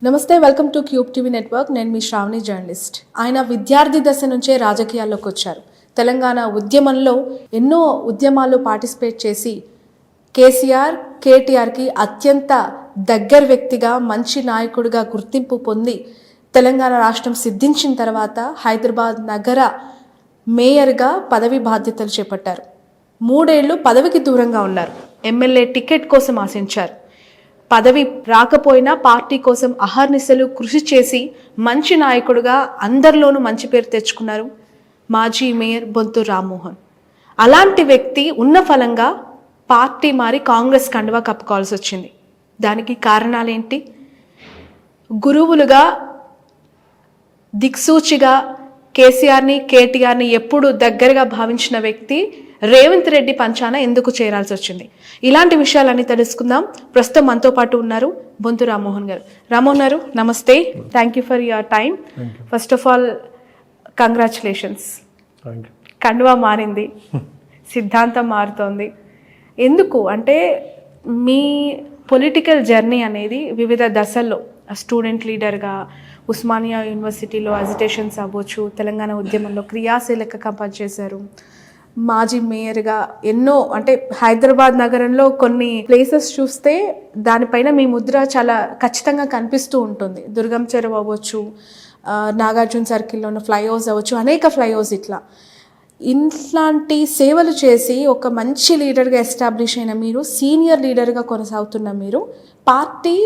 నమస్తే, welcome to cube TV network. నేను మీ Shravani journalist. ఆయన విద్యార్థి దశ నుంచే రాజకీయాల్లోకి వచ్చారు. తెలంగాణ ఉద్యమంలో ఎన్నో ఉద్యమాల్లో పార్టిసిపేట్ చేసి కేటీఆర్కి అత్యంత దగ్గర వ్యక్తిగా, మంచి నాయకుడిగా గుర్తింపు పొంది తెలంగాణ రాష్ట్రం సిద్ధించిన తర్వాత హైదరాబాద్ నగర మేయర్గా పదవి బాధ్యతలు చేపట్టారు. 3 ఏళ్లు పదవికి దూరంగా ఉన్నారు. ఎమ్మెల్యే టికెట్ కోసం ఆశించారు. పదవి రాకపోయినా పార్టీ కోసం అహర్నిశలు కృషి చేసి మంచి నాయకుడుగా అందరిలోనూ మంచి పేరు తెచ్చుకున్నారు మాజీ మేయర్ బొంతు రామ్మోహన్. అలాంటి వ్యక్తి ఉన్న ఫలంగా పార్టీ మారి కాంగ్రెస్ కండువా కప్పుకోవాల్సి వచ్చింది. దానికి కారణాలేంటి? గురువులుగా, దిక్సూచిగా కేటీఆర్ని ఎప్పుడు దగ్గరగా భావించిన వ్యక్తి రేవంత్ రెడ్డి పంచాన ఎందుకు చేరాల్సి వచ్చింది? ఇలాంటి విషయాలన్నీ తెలుసుకుందాం. ప్రస్తుతం మనతో పాటు ఉన్నారు బొంతు రామ్మోహన్ గారు. రామ్మోహన్ గారు, నమస్తే. Thank you for your time. First of all congratulations. కండువా మారింది, సిద్ధాంతం మారుతోంది. ఎందుకు అంటే మీ పొలిటికల్ జర్నీ అనేది వివిధ దశల్లో స్టూడెంట్ లీడర్గా, ఉస్మానియా యూనివర్సిటీలో అజిటేషన్స్ అవ్వచ్చు, తెలంగాణ ఉద్యమంలో క్రియాశీలకంగా పనిచేశారు, మాజీ మేయర్గా ఎన్నో, అంటే హైదరాబాద్ నగరంలో కొన్ని ప్లేసెస్ చూస్తే దానిపైన మీ ముద్ర చాలా ఖచ్చితంగా కనిపిస్తూ ఉంటుంది. దుర్గం చెరువు అవ్వచ్చు, నాగార్జున సర్కిల్లో ఉన్న ఫ్లైఓవర్స్ అవ్వచ్చు, అనేక ఫ్లైఓవర్స్. ఇట్లాంటి సేవలు చేసి ఒక మంచి లీడర్గా ఎస్టాబ్లిష్ అయిన మీరు, సీనియర్ లీడర్గా కొనసాగుతున్న మీరు, పార్టీ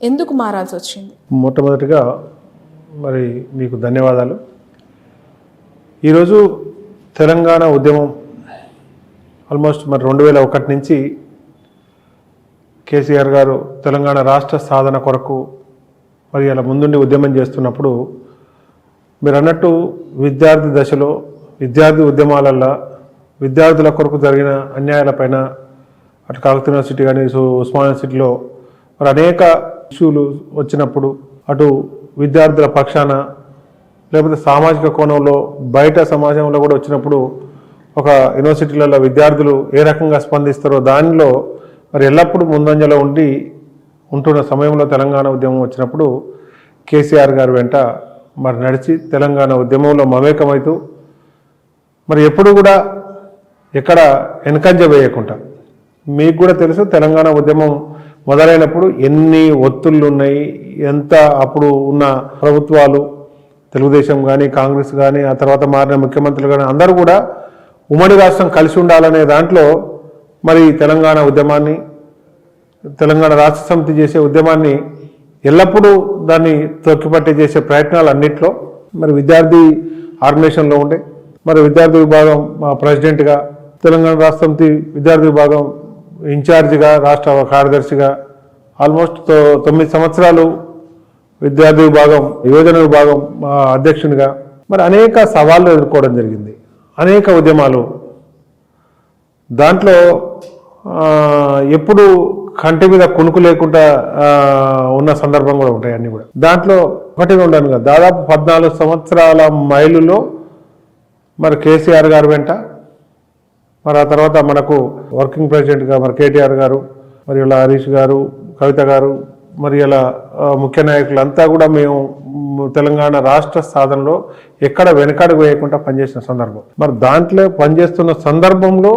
ఎందుకు మారాల్సి వచ్చింది? మొట్టమొదటిగా మరి మీకు ధన్యవాదాలు. ఈరోజు తెలంగాణ ఉద్యమం ఆల్మోస్ట్ మరి 2001 నుంచి కేసీఆర్ గారు తెలంగాణ రాష్ట్ర సాధన కొరకు మరి అలా ముందుండి ఉద్యమం చేస్తున్నప్పుడు మీరు అన్నట్టు విద్యార్థి దశలో విద్యార్థి ఉద్యమాలల్లో విద్యార్థుల కొరకు జరిగిన అన్యాయాలపైన అటు కాకతీయ యూనివర్సిటీ కానీ ఉస్మానియా యూనివర్సిటీలో మరి అనేక ఇష్యూలు వచ్చినప్పుడు అటు విద్యార్థుల పక్షాన లేకపోతే సామాజిక కోణంలో బయట సమాజంలో కూడా వచ్చినప్పుడు ఒక యూనివర్సిటీలలో విద్యార్థులు ఏ రకంగా స్పందిస్తారో దానిలో మరి ఎల్లప్పుడూ ముందంజలో ఉంటున్న సమయంలో తెలంగాణ ఉద్యమం వచ్చినప్పుడు కేసీఆర్ గారు వెంట మరి నడిచి తెలంగాణ ఉద్యమంలో మమేకమవుతూ మరి ఎప్పుడు కూడా ఎక్కడ వెనకంజ వేయకుండా, మీకు కూడా తెలుసు తెలంగాణ ఉద్యమం మొదలైనప్పుడు ఎన్ని ఒత్తుళ్ళు ఉన్నాయి, ఎంత అప్పుడు ఉన్న ప్రభుత్వాలు తెలుగుదేశం కానీ కాంగ్రెస్ కానీ ఆ తర్వాత మారిన ముఖ్యమంత్రులు కానీ అందరూ కూడా ఉమ్మడి రాష్ట్రం కలిసి ఉండాలనే దాంట్లో మరి తెలంగాణ ఉద్యమాన్ని, తెలంగాణ రాష్ట్ర సమితి చేసే ఉద్యమాన్ని ఎల్లప్పుడూ దాన్ని తొక్కిపట్టి చేసే ప్రయత్నాలు అన్నింటిలో మరి విద్యార్థి ఆర్గనైజేషన్లో ఉండే మరి విద్యార్థి విభాగం ప్రెసిడెంట్గా, తెలంగాణ రాష్ట్ర సమితి విద్యార్థి విభాగం ఇన్ఛార్జిగా, రాష్ట్ర కార్యదర్శిగా ఆల్మోస్ట్ 9 సంవత్సరాలు విద్యార్థి విభాగం, యువజన విభాగం అధ్యక్షునిగా మరి అనేక సవాళ్ళు ఎదుర్కోవడం జరిగింది. అనేక ఉద్యమాలు దాంట్లో ఎప్పుడు కంటి మీద కునుకు లేకుండా ఉన్న సందర్భం కూడా ఉంటాయి. అన్నీ కూడా దాంట్లో ఒకటి ఉండను కదా, దాదాపు 14 సంవత్సరాల మైలులో మరి కేసీఆర్ గారు వెంట మరి ఆ తర్వాత మనకు వర్కింగ్ ప్రెసిడెంట్గా మరి కేటీఆర్ గారు, మరి ఇలా హరీష్ గారు, కవిత గారు, మరి ఇలా ముఖ్య నాయకులంతా కూడా మేము తెలంగాణ రాష్ట్ర సాధనలో ఎక్కడ వెనకాడుకు వేయకుండా పనిచేసిన సందర్భం. మరి దాంట్లో పనిచేస్తున్న సందర్భంలో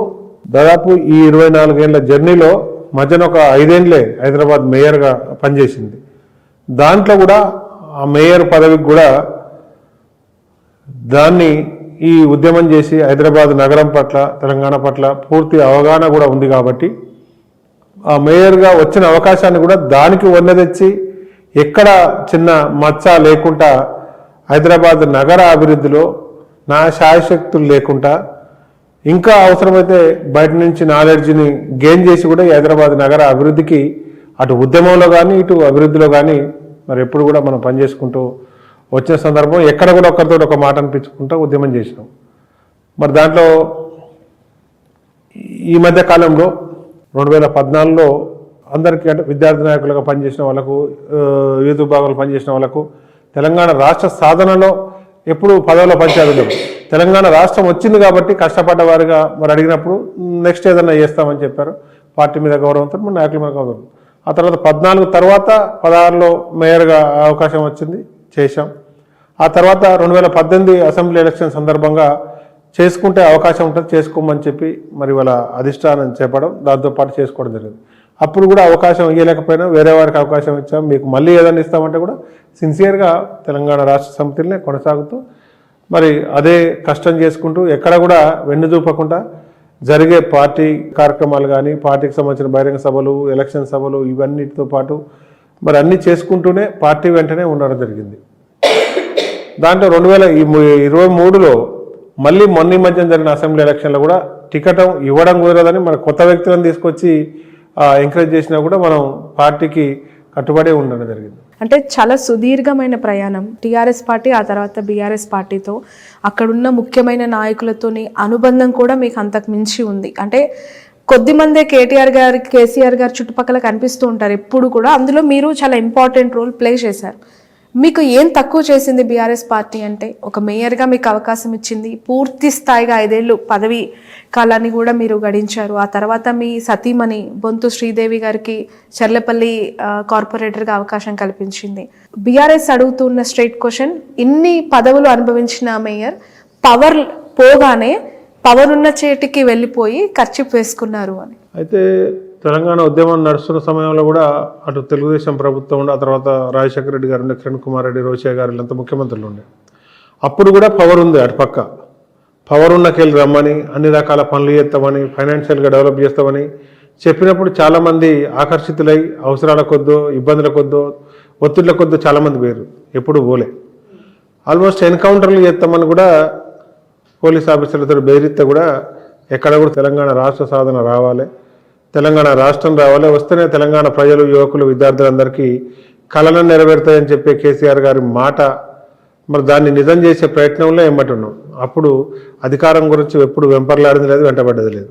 దాదాపు ఈ 24 ఏళ్ల జర్నీలో మధ్యన ఒక 5 ఏళ్లే హైదరాబాద్ మేయర్గా పనిచేసింది. దాంట్లో కూడా ఆ మేయర్ పదవికి కూడా దాన్ని ఈ ఉద్యమం చేసి హైదరాబాద్ నగరం పట్ల, తెలంగాణ పట్ల పూర్తి అవగాహన కూడా ఉంది కాబట్టి ఆ మేయర్గా వచ్చిన అవకాశాన్ని కూడా దానికి తెచ్చి ఎక్కడ చిన్న మచ్చ లేకుండా హైదరాబాద్ నగర అభివృద్ధిలో నా శాయశక్తులు లేకుండా ఇంకా అవసరమైతే బయట నుంచి నాలెడ్జ్ని గెయిన్ చేసి కూడా ఈ హైదరాబాద్ నగర అభివృద్ధికి అటు ఉద్యమంలో కానీ ఇటు అభివృద్ధిలో కానీ మరి ఎప్పుడు కూడా మనం పనిచేసుకుంటూ వచ్చిన సందర్భం. ఎక్కడ కూడా ఒకరితో ఒక మాట అనిపించుకుంటూ ఉద్యమం చేసినాం. మరి దాంట్లో ఈ మధ్య కాలంలో 2014లో అందరికీ అంటే విద్యార్థి నాయకులుగా పనిచేసిన వాళ్ళకు, యూత్ విభాగాలు పనిచేసిన వాళ్ళకు తెలంగాణ రాష్ట్ర సాధనలో ఎప్పుడు పదవిలో పనిచేయదు. తెలంగాణ రాష్ట్రం వచ్చింది కాబట్టి కష్టపడ్డ వారిగా మరి అడిగినప్పుడు నెక్స్ట్ ఏదన్నా చేస్తామని చెప్పారు. పార్టీ మీద గౌరవంతో, మన నాయకుల మీద గౌరవం. ఆ తర్వాత 14 తర్వాత 16లో మేయర్గా అవకాశం వచ్చింది, చేశాం. ఆ తర్వాత 2018 అసెంబ్లీ ఎలక్షన్ సందర్భంగా చేసుకుంటే అవకాశం ఉంటుంది, చేసుకోమని చెప్పి మరి వాళ్ళ అధిష్టానం చెప్పడం, దాంతోపాటు చేసుకోవడం జరిగింది. అప్పుడు కూడా అవకాశం ఇవ్వలేకపోయినా వేరే వారికి అవకాశం ఇచ్చాం, మీకు మళ్ళీ ఏదైనా ఇస్తామంటే కూడా సిన్సియర్గా తెలంగాణ రాష్ట్ర సమితిని కొనసాగుతూ మరి అదే కష్టం చేసుకుంటూ ఎక్కడ కూడా వెన్ను చూపకుండా జరిగే పార్టీ కార్యక్రమాలు కానీ, పార్టీకి సంబంధించిన బహిరంగ సభలు, ఎలక్షన్ సభలు, ఇవన్నిటితో పాటు మరి అన్నీ చేసుకుంటూనే పార్టీ వెంటనే ఉండడం జరిగింది. దాంట్లో 2023లో మళ్ళీ మొన్న మధ్య జరిగిన అసెంబ్లీ ఎలక్షన్లో కూడా టికెట్ ఇవ్వడం కుదరదని మన కొత్త వ్యక్తులను తీసుకొచ్చి ఎంకరేజ్ చేసినా కూడా మనం పార్టీకి కట్టుబడే ఉండడం జరిగింది. అంటే చాలా సుదీర్ఘమైన ప్రయాణం టీఆర్ఎస్ పార్టీ, ఆ తర్వాత బీఆర్ఎస్ పార్టీతో అక్కడున్న ముఖ్యమైన నాయకులతోని అనుబంధం కూడా మీకు అంతకు మించి ఉంది. అంటే కొద్దిమందే కేటీఆర్ గారు, కేసీఆర్ గారు చుట్టుపక్కల కనిపిస్తూ ఉంటారు ఎప్పుడు కూడా, అందులో మీరు చాలా ఇంపార్టెంట్ రోల్ ప్లే చేశారు. మీకు ఏం తక్కువ చేసింది బీఆర్ఎస్ పార్టీ అంటే? ఒక మేయర్గా మీకు అవకాశం ఇచ్చింది, పూర్తి స్థాయిగా 5 ఏళ్ళు పదవి కాలాన్ని కూడా మీరు గడించారు. ఆ తర్వాత మీ సతీమణి బొంతు శ్రీదేవి గారికి చర్లపల్లి కార్పొరేటర్గా అవకాశం కల్పించింది. బీఆర్ఎస్ అడుగుతున్న స్ట్రైట్ క్వశ్చన్, ఇన్ని పదవులు అనుభవించిన మేయర్ పవర్ పోగానే పవర్ ఉన్న చేతికి వెళ్ళిపోయి ఖర్చు వేసుకున్నారు అని. అయితే తెలంగాణ ఉద్యమం నడుస్తున్న సమయంలో కూడా అటు తెలుగుదేశం ప్రభుత్వం ఉండే, ఆ తర్వాత రాజశేఖర రెడ్డి గారు ఉండే, కిరణ్ కుమార్ రెడ్డి, రోషయ్య గారు వీళ్ళంతా ముఖ్యమంత్రులు ఉండే. అప్పుడు కూడా పవర్ ఉంది, అటు పక్క పవర్ ఉన్నకెళ్ళి రమ్మని, అన్ని రకాల పనులు చేస్తామని, ఫైనాన్షియల్గా డెవలప్ చేస్తామని చెప్పినప్పుడు చాలామంది ఆకర్షితులై అవసరాల కొద్దో, ఇబ్బందుల కొద్దో, ఒత్తిళ్ల కొద్దో చాలామంది పోయారు, ఎప్పుడు పోలే. ఆల్మోస్ట్ ఎన్కౌంటర్లు చేస్తామని కూడా పోలీస్ ఆఫీసర్లతో బెదిరిస్తే కూడా ఎక్కడ కూడా తెలంగాణ రాష్ట్ర సాధన రావాలి, తెలంగాణ రాష్ట్రం రావాలి, వస్తేనే తెలంగాణ ప్రజలు, యువకులు, విద్యార్థులందరికీ కళలను నెరవేరుతాయని చెప్పే కేసీఆర్ గారి మాట, మరి దాన్ని నిజం చేసే ప్రయత్నంలో ఏమంటున్నాం. అప్పుడు అధికారం గురించి ఎప్పుడు వెంపర్లాడింది లేదు, వెంటబడ్డది లేదు.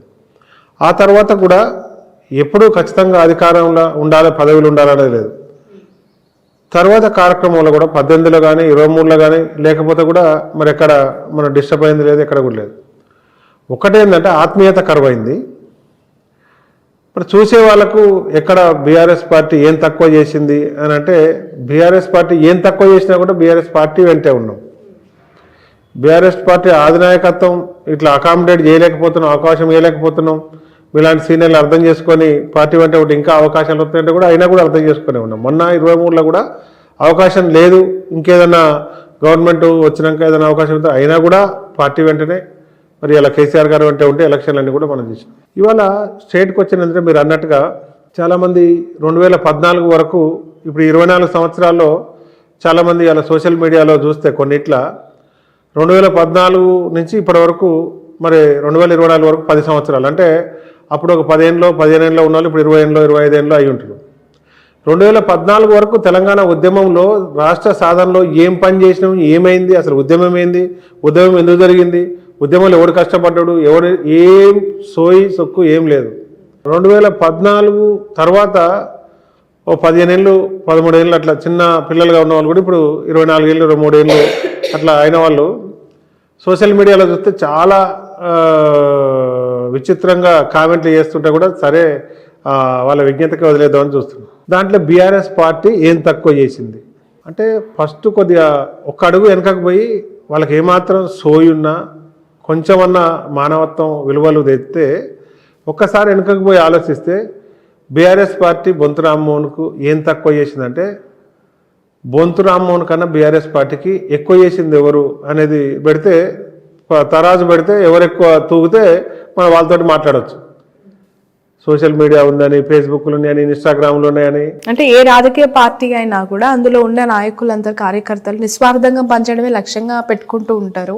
ఆ తర్వాత కూడా ఎప్పుడూ ఖచ్చితంగా అధికారంలో ఉండాలి, పదవులు ఉండాలనేది లేదు. తర్వాత కార్యక్రమంలో కూడా 18లో కానీ 23లో కానీ లేకపోతే కూడా మరి ఎక్కడ మనం డిస్టర్బ్ అయింది లేదు, ఎక్కడ కూడా లేదు. ఒకటేంటంటే ఆత్మీయత కరువైంది. మరి చూసే వాళ్ళకు ఎక్కడ బీఆర్ఎస్ పార్టీ ఏం తక్కువ చేసింది అని అంటే, బీఆర్ఎస్ పార్టీ ఏం తక్కువ చేసినా కూడా బీఆర్ఎస్ పార్టీ వెంటే ఉన్నాం. బీఆర్ఎస్ పార్టీ అధినాయకత్వం ఇట్లా అకామిడేట్ చేయలేకపోతున్నాం, అవకాశం ఇవ్వలేకపోతున్నాం. ఇలాంటి సీనియర్లు అర్థం చేసుకొని పార్టీ వెంట ఒకటి ఇంకా అవకాశాలు వస్తాయంటే కూడా అయినా కూడా అర్థం చేసుకునే ఉన్నాం. మొన్న 23లో కూడా అవకాశం లేదు, ఇంకేదన్నా గవర్నమెంట్ వచ్చినాక ఏదైనా అవకాశం ఉంటే అయినా కూడా పార్టీ వెంటనే మరి ఇలా కేసీఆర్ గారు అంటే ఉంటే ఎలక్షన్లన్నీ కూడా మనం చూసాం. ఇవాళ స్టేట్కి వచ్చినందుకే మీరు అన్నట్టుగా చాలామంది 2014 వరకు, ఇప్పుడు 24 సంవత్సరాల్లో చాలామంది ఇలా సోషల్ మీడియాలో చూస్తే కొన్నిట్ల 2014 నుంచి ఇప్పటి వరకు మరి 2024 వరకు 10 సంవత్సరాలు, అంటే అప్పుడు ఒక 15 ఏళ్ళలో ఉన్న వాళ్ళు ఇప్పుడు 20 ఏళ్ళలో 25 ఏళ్ళలో అయి ఉంటారు. 2014 వరకు తెలంగాణ ఉద్యమంలో, రాష్ట్ర సాధనలో ఏం పని చేసినాం, ఏమైంది, అసలు ఉద్యమం ఏంది, ఉద్యమం ఎందుకు జరిగింది, ఉద్యమంలో ఎవడు కష్టపడ్డాడు, ఎవడు ఏం సోయి సొక్కు ఏం లేదు. 2014 తర్వాత ఓ 15 ఏళ్ళు 13 ఏళ్ళు అట్లా చిన్న పిల్లలుగా ఉన్న వాళ్ళు కూడా ఇప్పుడు 24 ఏళ్ళు 23 ఏళ్ళు అట్లా అయిన వాళ్ళు సోషల్ మీడియాలో చూస్తే చాలా విచిత్రంగా కామెంట్లు చేస్తుంటే కూడా సరే వాళ్ళ విజ్ఞతకి వదిలేద్దామని చూస్తున్నాం. దాంట్లో బీఆర్ఎస్ పార్టీ ఏం తక్కువ చేసింది అంటే, ఫస్ట్ కొద్దిగా ఒక్క అడుగు వెనకకు పోయి వాళ్ళకి ఏమాత్రం సోయున్నా కొంచెమన్నా మానవత్వం విలువలు తెస్తే ఒక్కసారి వెనుకకు పోయి ఆలోచిస్తే బీఆర్ఎస్ పార్టీ బొంతు రామ్మోహన్కు ఏం తక్కువ చేసిందంటే, బొంతు రామ్మోహన్ కన్నా బీఆర్ఎస్ పార్టీకి ఎక్కువ చేసింది ఎవరు అనేది పెడితే, తరాజు పెడితే ఎవరు ఎక్కువ తూగితే మనం వాళ్ళతో మాట్లాడవచ్చు. సోషల్ మీడియా ఉందని, ఫేస్బుక్లు ఉన్నాయని, ఇన్స్టాగ్రామ్లు ఉన్నాయని, అంటే ఏ రాజకీయ పార్టీ అయినా కూడా అందులో ఉన్న నాయకులందరూ, కార్యకర్తలు నిస్వార్థంగా పనిచేయడమే లక్ష్యంగా పెట్టుకుంటూ ఉంటారు,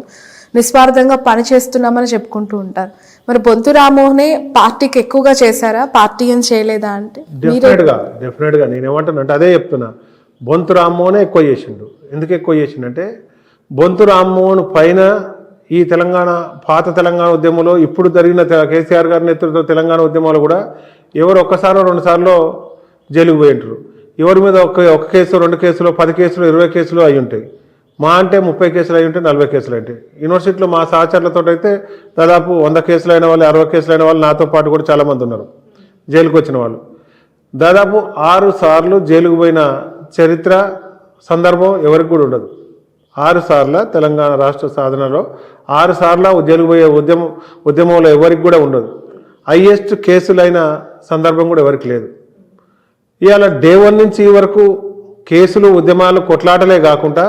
నిస్వార్థంగా పని చేస్తున్నామని చెప్పుకుంటూ ఉంటారు. మరి బొంతు రామ్మోహనే పార్టీకి ఎక్కువగా చేశారా, పార్టీ ఏం చేయలేదా అంటే? డెఫినెట్గా నేనేమంటాను అంటే అదే చెప్తున్నా. బొంతు రామ్మోహనే ఎక్కువ చేసిండు. ఎందుకు ఎక్కువ చేసిండంటే, బొంతు రామ్మోహన్ పైన ఈ తెలంగాణ పాత తెలంగాణ ఉద్యమంలో ఇప్పుడు జరిగిన కేసీఆర్ గారి నేతృత్వ తెలంగాణ ఉద్యమాలు కూడా ఎవరు ఒక్కసారో 2 సార్లు జైలుకు పోయి ఉంటారు. ఎవరి మీద ఒక కేసు 2 కేసులు 10 కేసులు 20 కేసులు అయి ఉంటాయి. మా అంటే 30 కేసులు అయి ఉంటాయి, 40 కేసులు ఉంటాయి. యూనివర్సిటీలో మా సహచరులతో అయితే దాదాపు 100 కేసులు అయిన వాళ్ళు, 60 కేసులు అయిన వాళ్ళు నాతో పాటు కూడా చాలామంది ఉన్నారు జైలుకు వచ్చిన వాళ్ళు. దాదాపు 6 సార్లు జైలుకు పోయిన చరిత్ర సందర్భం ఎవరికి కూడా ఉండదు. 6 సార్ల తెలంగాణ రాష్ట్ర సాధనలో 6 సార్ల జైలుకు పోయే ఉద్యమంలో ఎవరికి కూడా ఉండదు. హైయెస్ట్ కేసులైన సందర్భం కూడా ఎవరికి లేదు. ఇవాళ డే 1 నుంచి ఈ వరకు కేసులు ఉద్యమాలు కొట్లాటలే కాకుండా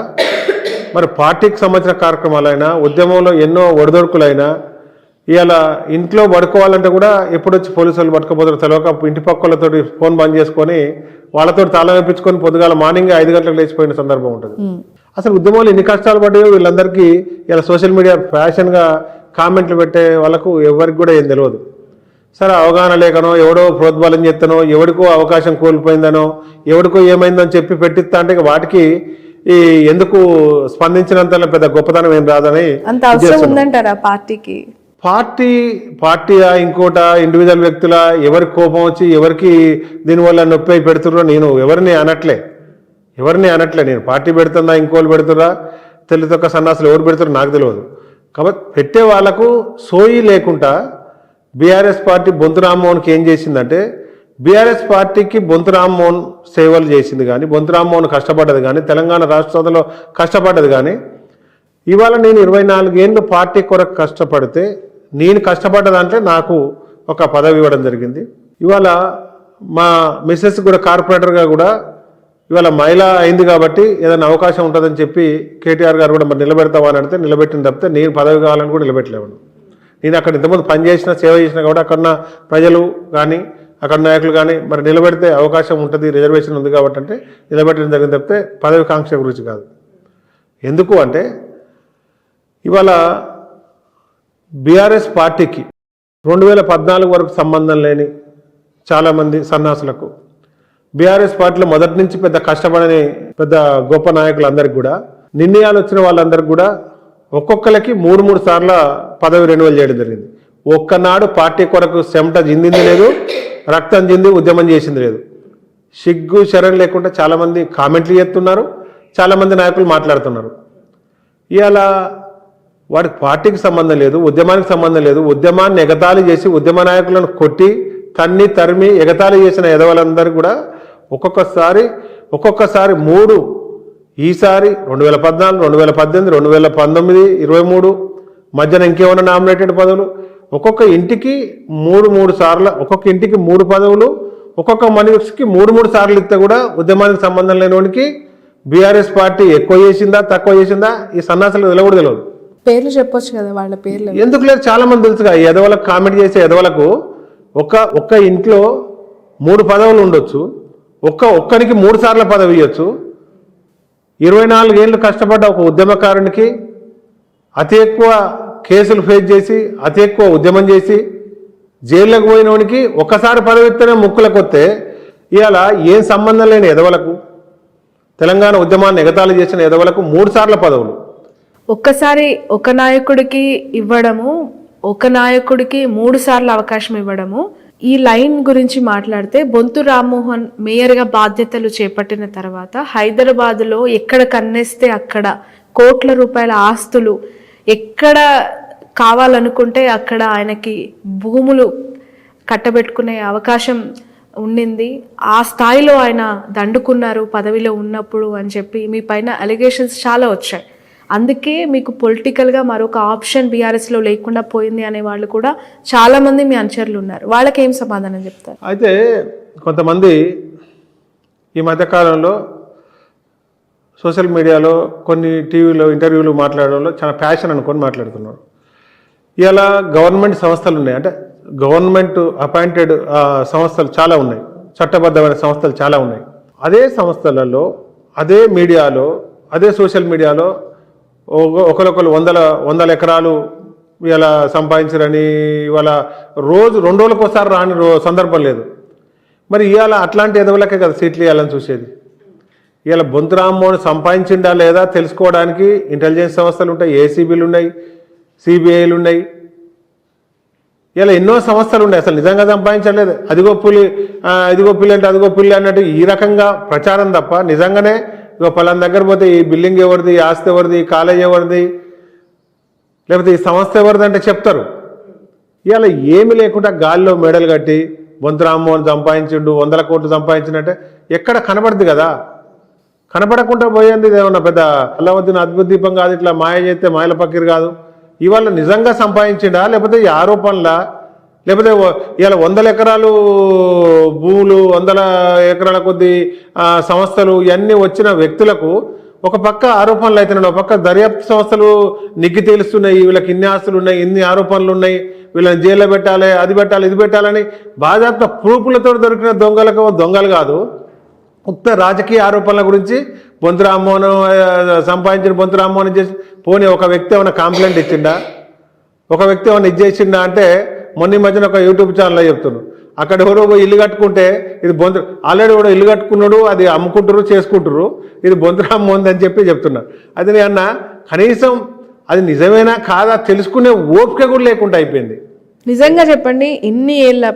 మరి పార్టీకి సంబంధించిన కార్యక్రమాలైనా ఉద్యమంలో ఎన్నో ఒడిదొడుకులైనా ఇవాళ ఇంట్లో పడుకోవాలంటే కూడా ఎప్పుడొచ్చి పోలీసు వాళ్ళు పట్టుకోపోతారు తెలియక ఇంటి పక్కలతో ఫోన్ బంద్ చేసుకొని వాళ్ళతో తాళం వేయించుకొని పొద్దుగాల మార్నింగ్ 5 గంటలకు లేచిపోయిన సందర్భం ఉంటుంది. అసలు ఉద్యమంలో ఎన్ని కష్టాలు పడ్డాయో వీళ్ళందరికీ ఇలా సోషల్ మీడియా ఫ్యాషన్గా కామెంట్లు పెట్టే వాళ్ళకు ఎవరికి కూడా ఏం తెలియదు. సరే అవగాహన లేకనో ఎవడో ప్రోద్బలం చేస్తానో ఎవడికో అవకాశం కోల్పోయిందనో ఎవడికో ఏమైందని చెప్పి పెట్టిస్తా అంటే వాటికి ఈ ఎందుకు స్పందించినంత పెద్ద గొప్పతనం ఏం రాదని అంత అవసరం ఉందంటారా పార్టీకి? పార్టీయా ఇంకోట ఇండివిజువల్ వ్యక్తుల ఎవరికి కోపం వచ్చి ఎవరికి దీనివల్ల నొప్పి అయి పెడుతుర్రో నేను ఎవరిని అనట్లే. నేను పార్టీ పెడుతున్నా ఇంకోళ్ళు పెడుతురా తెలుగుతొక్క సన్నాసులు ఎవరు పెడుతురో నాకు తెలియదు. కాబట్టి పెట్టే వాళ్లకు సోయి లేకుండా బీఆర్ఎస్ పార్టీ బొంతు రామ్మోహన్కి ఏం చేసిందంటే బీఆర్ఎస్ పార్టీకి బొంతు రామ్మోహన్ సేవలు చేసింది కానీ బొంతు రామ్మోహన్ కష్టపడ్డది కానీ తెలంగాణ రాష్ట్రంలో కష్టపడ్డది కానీ ఇవాళ నేను 24 ఏళ్ళు పార్టీ కొరకు కష్టపడితే నేను కష్టపడ్డ దాంట్లో నాకు ఒక పదవి ఇవ్వడం జరిగింది. ఇవాళ మా మిస్సెస్ కూడా కార్పొరేటర్గా కూడా ఇవాళ మహిళ అయింది కాబట్టి ఏదైనా అవకాశం ఉంటుందని చెప్పి కేటీఆర్ గారు కూడా మరి నిలబెడతావా అని అడిగితే నిలబెట్టిన తప్పితే నేను పదవి కావాలని కూడా నిలబెట్టలేను. నేను అక్కడ ఇంతకుముందు పనిచేసిన సేవ చేసినా కాబట్టి అక్కడున్న ప్రజలు కానీ అక్కడ నాయకులు కానీ మరి నిలబెడితే అవకాశం ఉంటుంది రిజర్వేషన్ ఉంది కాబట్టి అంటే నిలబెట్టడం జరిగింది తప్పితే పదవి కాంక్ష గురించి కాదు. ఎందుకు అంటే ఇవాళ బీఆర్ఎస్ పార్టీకి 2014 వరకు సంబంధం లేని చాలామంది సన్నాసులకు బీఆర్ఎస్ పార్టీలో మొదటి నుంచి పెద్ద కష్టపడని పెద్ద గొప్ప నాయకులందరికీ కూడా నిర్ణయాలు వచ్చిన వాళ్ళందరికీ కూడా ఒక్కొక్కరికి 3 సార్ల పదవి రెన్యువల్ చేయడం జరిగింది. ఒక్కనాడు పార్టీ కొరకు చెమట జిందింది లేదు, రక్తం జింది ఉద్యమం చేసింది లేదు. సిగ్గు శరణ్ లేకుండా చాలామంది కామెంట్లు చేస్తున్నారు, చాలామంది నాయకులు మాట్లాడుతున్నారు. ఇవాళ వాడికి పార్టీకి సంబంధం లేదు, ఉద్యమానికి సంబంధం లేదు. ఉద్యమాన్ని ఎగతాళి చేసి ఉద్యమ నాయకులను కొట్టి తరిమి ఎగతాళి చేసిన ఎదవలందరూ కూడా ఒక్కొక్కసారి 3 ఈసారి 2014, 2018, 2019, 23 మధ్యన ఇంకేమైనా నామినేటెడ్ పదవులు ఒక్కొక్క ఇంటికి 3 సార్లు ఒక్కొక్క ఇంటికి 3 పదవులు ఒక్కొక్క మనిషికి 3 సార్లు ఇస్తే కూడా ఉద్యమానికి సంబంధం లేని వాడికి బీఆర్ఎస్ పార్టీ ఎక్కువ చేసిందా తక్కువ చేసిందా ఈ సన్నాసులకు తెలియదు. పేర్లు చెప్పొచ్చు కదా వాళ్ళ పేర్లు. ఎందుకు లేదు, చాలా మంది తెలుసుగా. ఈ ఎదవలకు కామెంట్ చేసే ఎదవలకు ఒక్క ఇంట్లో 3 పదవులు ఉండొచ్చు, ఒక్కరికి 3 సార్ల పదవి ఇవ్వచ్చు. 24 ఏళ్ళు కష్టపడ్డ ఒక ఉద్యమకారునికి అతి ఎక్కువ కేసులు ఫేస్ చేసి అతి ఎక్కువ ఉద్యమం చేసి జైల్లోకి పోయిన వానికి ఒక్కసారి పదవి ఇస్తేనే ముక్కులకు వస్తే ఇవాళ ఏం సంబంధం లేని ఎదవలకు తెలంగాణ ఉద్యమాన్ని ఎగతాళి చేసిన ఎదవలకు 3 సార్ల పదవులు ఒక్కసారి ఒక నాయకుడికి ఇవ్వడము, ఒక నాయకుడికి 3 సార్లు అవకాశం ఇవ్వడము. ఈ లైన్ గురించి మాట్లాడితే బొంతు రామ్మోహన్ మేయర్గా బాధ్యతలు చేపట్టిన తర్వాత హైదరాబాద్లో ఎక్కడ కన్నేస్తే అక్కడ కోట్ల రూపాయల ఆస్తులు ఎక్కడ కావాలనుకుంటే అక్కడ ఆయనకి భూములు కట్టబెట్టుకునే అవకాశం ఉండింది. ఆ స్థాయిలో ఆయన దండుకున్నారు పదవిలో ఉన్నప్పుడు అని చెప్పి మీ పైన అలిగేషన్స్ చాలా వచ్చాయి. అందుకే మీకు పొలిటికల్గా మరొక ఆప్షన్ బీఆర్ఎస్లో లేకుండా పోయింది అనే వాళ్ళు కూడా చాలామంది మీ అనుచరులు ఉన్నారు. వాళ్ళకి ఏం సమాధానం చెప్తారు? అయితే కొంతమంది ఈ మధ్యకాలంలో సోషల్ మీడియాలో కొన్ని టీవీలో ఇంటర్వ్యూలు మాట్లాడడంలో చాలా ప్యాషన్ అనుకొని మాట్లాడుతున్నారు. ఇలా గవర్నమెంట్ సంస్థలు ఉన్నాయి, అంటే గవర్నమెంట్ అపాయింటెడ్ సంస్థలు చాలా ఉన్నాయి, చట్టబద్ధమైన సంస్థలు చాలా ఉన్నాయి. అదే సంస్థలలో అదే మీడియాలో అదే సోషల్ మీడియాలో ఒకరొకరు వందల ఎకరాలు ఇలా సంపాదించారని ఇవాళ రోజు 2 రోజులకు ఒకసారి రాని సందర్భం లేదు. మరి ఇవాళ అట్లాంటి ఎదవలకే కదా సీట్లు ఇవ్వాలని చూసేది. ఇవాళ బొంతు రామ్మోహన్ సంపాదించిండా లేదా తెలుసుకోవడానికి ఇంటెలిజెన్స్ సంస్థలు ఉంటాయి, ఏసీబీలు ఉన్నాయి, సిబిఐలు ఉన్నాయి, ఇలా ఎన్నో సంస్థలు ఉన్నాయి. అసలు నిజంగా సంపాదించలేదు, అదిగో పులి అంటే అదిగో పులి అన్నట్టు ఈ రకంగా ప్రచారం తప్ప నిజంగానే ఇగో పలానా దగ్గర పోతే ఈ బిల్డింగ్ ఎవరిది, ఈ ఆస్తి ఎవరిది, ఈ కాలేజ్ ఎవరిది, లేకపోతే ఈ సంస్థ ఎవరిది అంటే చెప్తారు. ఇవాళ ఏమి లేకుండా గాల్లో మెడలు కట్టి బొంతు రామ్మోహన్ సంపాదించిండు 100 కోట్లు సంపాదించినట్టే ఎక్కడ కనబడుద్ది కదా. కనపడకుండా పోయింది ఏమన్నా పెద్ద అల్లావుద్దీన్ అద్భుత దీపం కాదు, ఇట్లా మాయ చేస్తే మాయల పక్కీరు కాదు. ఇవాళ నిజంగా సంపాదించిండా లేకపోతే ఈ ఆరోపణలా, లేకపోతే ఇవాళ 100 ఎకరాలు భూములు 100 ఎకరాల కొద్ది సంస్థలు ఇవన్నీ వచ్చిన వ్యక్తులకు ఒక పక్క ఆరోపణలు అవుతున్నాయి, ఒక పక్క దర్యాప్తు సంస్థలు నిగ్గి తేలుస్తున్నాయి, వీళ్ళకి ఇన్ని ఆస్తులు ఉన్నాయి, ఇన్ని ఆరోపణలు ఉన్నాయి, వీళ్ళని జైల్లో పెట్టాలి, అది పెట్టాలి, ఇది పెట్టాలని బాధ్యత ప్రూఫ్లతో దొరికిన దొంగలు కాదు. ఉత్త రాజకీయ ఆరోపణల గురించి బొంతు రామ్మోహన్ సంపాదించిన బొంతు రామ్మోహన్ చేసి పోనీ ఒక వ్యక్తి ఏమైనా కంప్లైంట్ ఇచ్చిండా, ఒక వ్యక్తి ఏమైనా ఇచ్చేసిండా అంటే మొన్న మధ్యన ఒక యూట్యూబ్ ఛానల్లో చెప్తున్నాడు. అక్కడ ఎవరో ఇల్లు కట్టుకుంటే ఇది బొంతు ఆల్రెడీ కూడా ఇల్లు కట్టుకున్నాడు, అది అమ్ముకుంటారు చేసుకుంటారు, ఇది బొంతు రామ్మోహన్ అని చెప్పి చెప్తున్నారు. అది నేను అన్న కనీసం అది నిజమేనా కాదా తెలుసుకునే ఓపిక కూడా లేకుండా అయిపోయింది. నిజంగా చెప్పండి, ఇన్ని ఏళ్ళ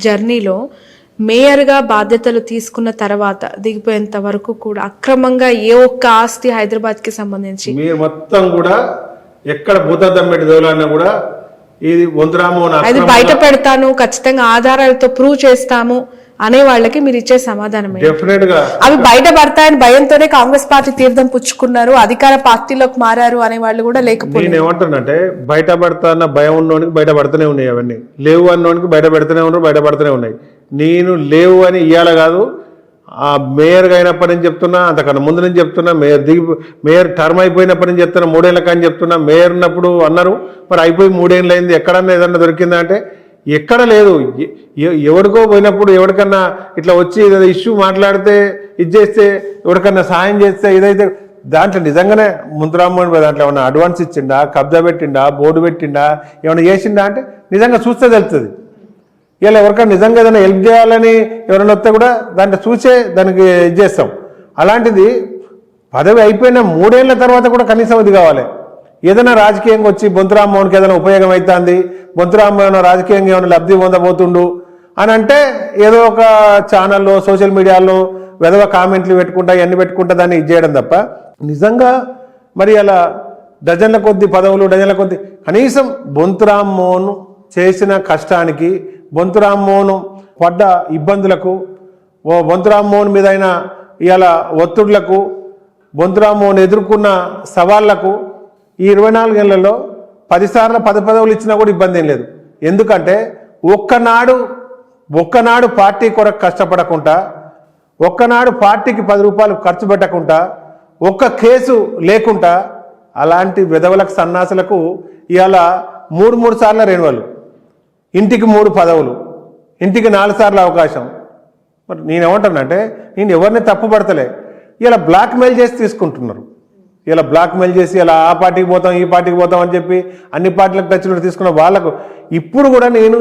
జర్నీలో మేయర్గా బాధ్యతలు తీసుకున్న తర్వాత దిగిపోయేంత వరకు కూడా అక్రమంగా ఏ ఒక్క ఆస్తి హైదరాబాద్కి సంబంధించి మీరు మొత్తం కూడా ఎక్కడ భూతద్దం పెట్టి దోలన్నా కూడా ఇది బొంతు రామ్మోహన్ అది బయట పెడతాను, ఖచ్చితంగా ఆధారాలతో ప్రూవ్ చేస్తాము అనే వాళ్ళకి మీరు ఇచ్చే సమాధానం డెఫినెట్ గా అవి బయట పడతాయని భయంతోనే కాంగ్రెస్ పార్టీ తీర్థం పుచ్చుకున్నారు, అధికార పార్టీలోకి మారారు అనే వాళ్ళు కూడా లేకపోతే. నేను ఏమంటానంటే బయట పడతాన్న భయం ఉన్నోనికి బయట పడుతూనే ఉన్నాయి, అవన్నీ లేవు అన్నోనికి బయట పెడుతూనే ఉన్నారు, బయట పడుతూనే ఉన్నాయి. నేను లేవు అని ఇయ్యాల కాదు, ఆ మేయర్గా అయినప్పటి నుంచి చెప్తున్నా, అంతకన్నా ముందు నుంచి చెప్తున్నా, మేయర్ టర్మ్ అయిపోయినప్పటి నుంచి చెప్తున్నా, 3 ఏళ్ళ కానీ చెప్తున్నా. మేయర్ ఉన్నప్పుడు అన్నారు, మరి అయిపోయి 3 ఏళ్ళు అయింది, ఎక్కడన్నా ఏదన్నా దొరికిందా అంటే ఎక్కడ లేదు. ఎవరికో పోయినప్పుడు ఎవరికన్నా ఇట్లా వచ్చి ఇష్యూ మాట్లాడితే ఇది చేస్తే ఎవరికన్నా సాయం చేస్తే ఇదైతే దాంట్లో నిజంగానే బొంతు రామ్మోహన్ దాంట్లో ఏమన్నా అడ్వాన్స్ ఇచ్చిండా, కబ్జా పెట్టిండా, బోర్డు పెట్టిండా, ఏమైనా చేసిండా అంటే నిజంగా చూస్తే తెలుస్తుంది. ఇలా ఎవరికైనా నిజంగా ఏదైనా హెల్ప్ చేయాలని ఎవరైనా వస్తే కూడా దాంట్లో చూసే దానికి ఇది చేస్తాం. అలాంటిది పదవి అయిపోయిన 3 ఏళ్ల తర్వాత కూడా కనీసం ఇది కావాలి. ఏదైనా రాజకీయంగా వచ్చి బొంతు రామ్మోహన్కి ఏదైనా ఉపయోగం అవుతుంది, బొంతు రామ్మోహన్ రాజకీయంగా ఏమైనా లబ్ధి పొందబోతుండు అని అంటే ఏదో ఒక ఛానల్లో సోషల్ మీడియాలో వెధవ కామెంట్లు పెట్టుకుంటా ఇవన్నీ పెట్టుకుంటా దాన్ని ఇది చేయడం తప్ప నిజంగా మరి అలా డజన్ల కొద్ది పదవులు డజన్ల కొద్ది కనీసం బొంతు రామ్మోహన్ చేసిన కష్టానికి, బొంతు రామ్మోహన్ పడ్డ ఇబ్బందులకు, బొంతు రామ్మోహన్ మీద అయిన ఇవాళ ఒత్తిడులకు, బొంతు రామ్మోహన్ ఎదుర్కొన్న సవాళ్లకు ఈ 24 ఏళ్లలో 10 సార్లు 10 పదవులు ఇచ్చినా కూడా ఇబ్బంది ఏం లేదు. ఎందుకంటే ఒక్కనాడు పార్టీ కొరకు కష్టపడకుండా, ఒక్కనాడు పార్టీకి 10 రూపాయలు ఖర్చు పెట్టకుండా, ఒక్క కేసు లేకుండా అలాంటి విధవలకు సన్నాసులకు ఇవాళ 3 సార్లు రెన్యువల్, ఇంటికి 3 పదవులు, ఇంటికి 4 సార్లు అవకాశం. మరి నేనేమంటానంటే నేను ఎవరిని తప్పుపడతలే, ఇలా బ్లాక్మెయిల్ చేసి తీసుకుంటున్నారు. ఇలా బ్లాక్మెయిల్ చేసి ఇలా ఆ పార్టీకి పోతాం ఈ పార్టీకి పోతాం అని చెప్పి అన్ని పార్టీలకు టచ్లో తీసుకున్న వాళ్ళకు ఇప్పుడు కూడా నేను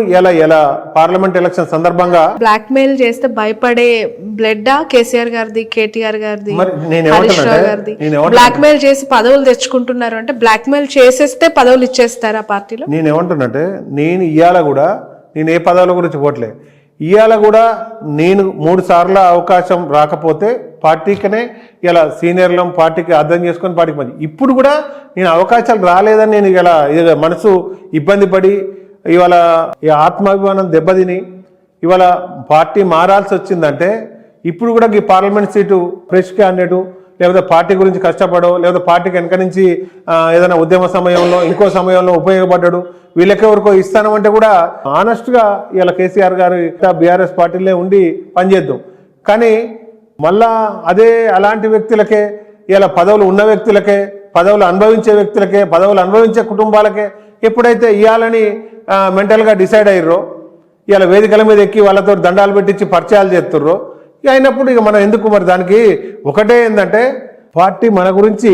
ఎలా పార్లమెంట్ ఎలక్షన్ సందర్భంగా బ్లాక్మెయిల్ చేస్తే భయపడే బ్లడ్ కేసీఆర్ గారిది, కేటీఆర్ గారిది, హరీష్ రావు గారిది బ్లాక్మెయిల్ చేసి పదవులు తెచ్చుకుంటున్నారు అంటే బ్లాక్మెయిల్ చేసేస్తే పదవులు ఇచ్చేస్తారు ఆ పార్టీలో. నేనేమంటున్నట్టే నేను ఇవాళ కూడా నేను ఏ పదవుల గురించి పోట్లే, ఇవాళ కూడా నేను 3 సార్లు అవకాశం రాకపోతే పార్టీకనే ఇలా సీనియర్లం పార్టీకి అర్థం చేసుకొని పార్టీకి మంచి ఇప్పుడు కూడా నేను అవకాశాలు రాలేదని నేను ఇలా మనసు ఇబ్బంది పడి ఇవాళ ఈ ఆత్మాభిమానం దెబ్బతిని ఇవాళ పార్టీ మారాల్సి వచ్చిందంటే ఇప్పుడు కూడా ఈ పార్లమెంట్ సీటు ఫ్రెష్ క్యాండిడేటు లేకపోతే పార్టీ గురించి కష్టపడో లేకపోతే పార్టీకి వెనక నుంచి ఏదైనా ఉద్యమ సమయంలో ఇంకో సమయంలో ఉపయోగపడ్డాడు వీళ్ళకెవరికో ఇస్తానంటే కూడా ఆనెస్ట్గా ఇలా కేసీఆర్ గారు బీఆర్ఎస్ పార్టీలో ఉండి పనిచేద్దాం. కానీ మళ్ళా అదే అలాంటి వ్యక్తులకే ఇలా పదవులు ఉన్న వ్యక్తులకే, పదవులు అనుభవించే వ్యక్తులకే, పదవులు అనుభవించే కుటుంబాలకే ఎప్పుడైతే ఇవ్వాలని మెంటల్గా డిసైడ్ అయ్యారో ఇలా వేదికల మీద ఎక్కి వాళ్ళతో దండాలు పెట్టించి పరిచయాలు చేస్తుర్రో అయినప్పుడు ఇక మనం ఎందుకు మరి దానికి ఒకటే ఏంటంటే పార్టీ మన గురించి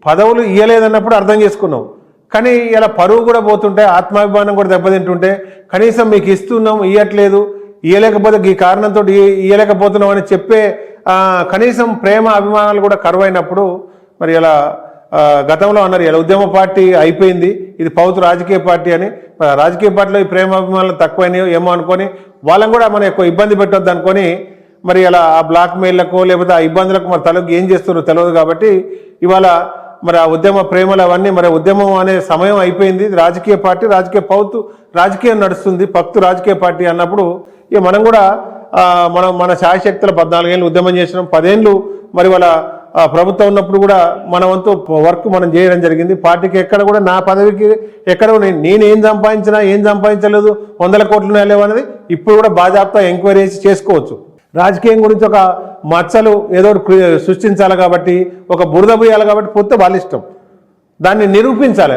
పదవులు ఇవ్వలేదన్నప్పుడు అర్థం చేసుకున్నాం. కానీ ఇలా పరువు కూడా పోతుంటే ఆత్మాభిమానం కూడా దెబ్బతింటుంటే కనీసం మీకు ఇస్తున్నాం ఇవ్వట్లేదు ఇవ్వలేకపోతే ఈ కారణంతో ఇవ్వలేకపోతున్నాం అని చెప్పే కనీసం ప్రేమ అభిమానాలు కూడా కరువైనప్పుడు మరి ఇలా గతంలో అన్నారు ఇలా ఉద్యమ పార్టీ అయిపోయింది ఇది పౌతు రాజకీయ పార్టీ అని, రాజకీయ పార్టీలో ఈ ప్రేమ అభిమానాలు తక్కువైనాయో ఏమో అనుకొని వాళ్ళని కూడా మనం ఎక్కువ ఇబ్బంది పెట్టొద్దు అనుకొని మరి ఇలా ఆ బ్లాక్ మెయిల్లకు లేకపోతే ఆ ఇబ్బందులకు మరి తలకి ఏం చేస్తారో తెలియదు. కాబట్టి ఇవాళ మరి ఆ ఉద్యమ ప్రేమలు అవన్నీ మరి ఉద్యమం అనే సమయం అయిపోయింది. రాజకీయ పార్టీ, రాజకీయ పౌతు, రాజకీయం నడుస్తుంది, పక్తు రాజకీయ పార్టీ అన్నప్పుడు ఇక మనం కూడా మన శాయశక్తుల 14 ఏళ్ళు ఉద్యమం చేసినాం. 10 ఏళ్ళు మరి వాళ్ళ ప్రభుత్వం ఉన్నప్పుడు కూడా మన వంతు వర్క్ మనం చేయడం జరిగింది. పార్టీకి ఎక్కడ కూడా నా పదవికి ఎక్కడ నేను ఏం సంపాదించినా ఏం సంపాదించలేదు, 100 కోట్లు లేవనేది ఇప్పుడు కూడా బాజాప్తా ఎంక్వైరీ చేసి చేసుకోవచ్చు. రాజకీయం గురించి ఒక మచ్చలు ఏదో సృష్టించాలి కాబట్టి, ఒక బురద పోయాలి కాబట్టి పోతే వాళ్ళ ఇష్టం, దాన్ని నిరూపించాలి.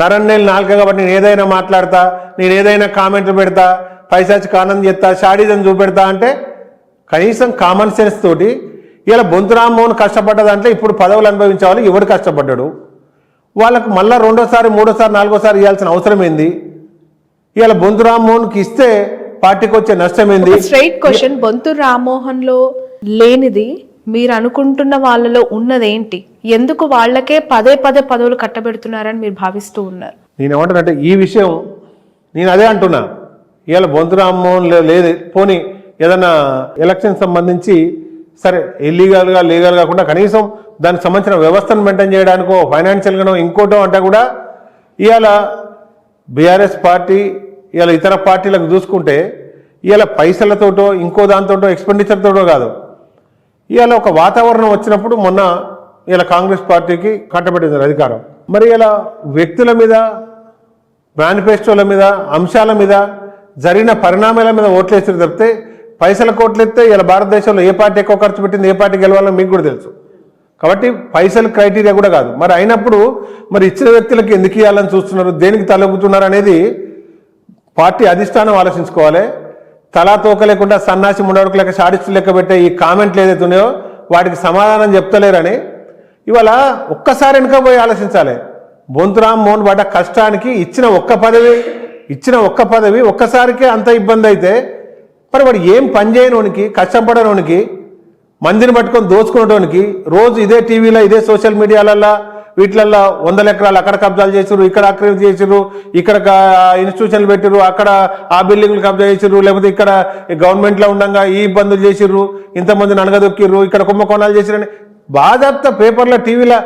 నరన్నేళ్ళు నాలుక కాబట్టి నేను ఏదైనా మాట్లాడతా, నేను ఏదైనా కామెంట్లు పెడతా, పైశాచిక ఆనందం చేస్తా, షాడీజం చూపెడతా అంటే కనీసం కామన్ సెన్స్ తోటి ఇలా బొంతు రామ్మోహన్ కష్టపడ్డ దాంట్లో ఇప్పుడు పదవులు అనుభవించే వాళ్ళు ఎవడు కష్టపడ్డాడు, వాళ్ళకు మళ్ళీ 2వ సారి 3వ సారి 4వ సారి ఇవ్వాల్సిన అవసరం ఏంది? ఇలా బొంతు రామ్మోహన్కి ఇస్తే పార్టీకి వచ్చే నష్టం ఏంది? స్ట్రైట్ క్వశ్చన్, బొంతు రామ్మోహన్ లో లేనిది మీరు అనుకుంటున్న వాళ్ళలో ఉన్నదేంటి? ఎందుకు వాళ్ళకే పదే పదవులు కట్టబెడుతున్నారని మీరు భావిస్తూ ఉన్నారు? నేనేమంటానంటే ఈ విషయం నేను అదే అంటున్నా. ఇవాళ బొంతు రామ్మోహన్ లేదు, పోనీ ఏదన్నా ఎలక్షన్ సంబంధించి సరే ఇల్లీగల్గా లీగల్ కాకుండా కనీసం దానికి సంబంధించిన వ్యవస్థను మెయింటైన్ చేయడానికో ఫైనాన్షియల్గానో ఇంకోటో అంటే కూడా ఇవాళ బీఆర్ఎస్ పార్టీ ఇవాళ ఇతర పార్టీలకు చూసుకుంటే ఇవాళ పైసలతోటో ఇంకో దాంతోటో ఎక్స్పెండిచర్తోటో కాదు, ఇవాళ ఒక వాతావరణం వచ్చినప్పుడు మొన్న ఇలా కాంగ్రెస్ పార్టీకి కట్టబెట్టింది అధికారం. మరి ఇలా వ్యక్తుల మీద, మేనిఫెస్టోల మీద, అంశాల మీద, జరిగిన పరిణామాల మీద ఓట్లేసి తప్పితే పైసల కోట్లెత్తే ఇలా భారతదేశంలో ఏ పార్టీ ఎక్కువ ఖర్చు పెట్టింది, ఏ పార్టీ గెలవాలో మీకు కూడా తెలుసు. కాబట్టి పైసలు క్రైటీరియా కూడా కాదు. మరి అయినప్పుడు మరి ఇచ్చిన వ్యక్తులకు ఎందుకు ఇవ్వాలని చూస్తున్నారు, దేనికి తలొగ్గుతున్నారు అనేది పార్టీ అధిష్టానం ఆలోచించుకోవాలి. తలా తోక లేకుండా సన్నాసి ముండవరకు లెక్క షాడిస్టు లెక్క పెట్టే ఈ కామెంట్లు ఏదైతే ఉన్నాయో వాటికి సమాధానం చెప్తలేరని ఇవాళ ఒక్కసారి వెనుక పోయి ఆలోచించాలి. బొంతు రామ్మోహన్ పడ్డ కష్టానికి ఇచ్చిన ఒక్క పదవి ఒక్కసారికే అంత ఇబ్బంది అయితే మరి వాడు ఏం పని చేయనోనికి, కష్టపడనోనికి, మందిని పట్టుకొని దోచుకునేటోనికి రోజు ఇదే టీవీలో, ఇదే సోషల్ మీడియాలల్లో వీటిలల్లో 100 ఎకరాలు అక్కడ కబ్జాలు చేసిర్రు, ఇక్కడ ఆక్రమించి చేసిర్రు, ఇక్కడ ఇన్స్టిట్యూషన్లు పెట్టిర్రు, అక్కడ ఆ బిల్డింగ్లు కబ్జా చేసిర్రు, లేకపోతే ఇక్కడ గవర్నమెంట్లో ఉండగా ఈ ఇబ్బందులు చేసిర్రు, ఇంతమందిని అనగదొక్కిర్రు, ఇక్కడ కుంభకోణాలు చేసిరని బాధాప్త పేపర్ల టీవీల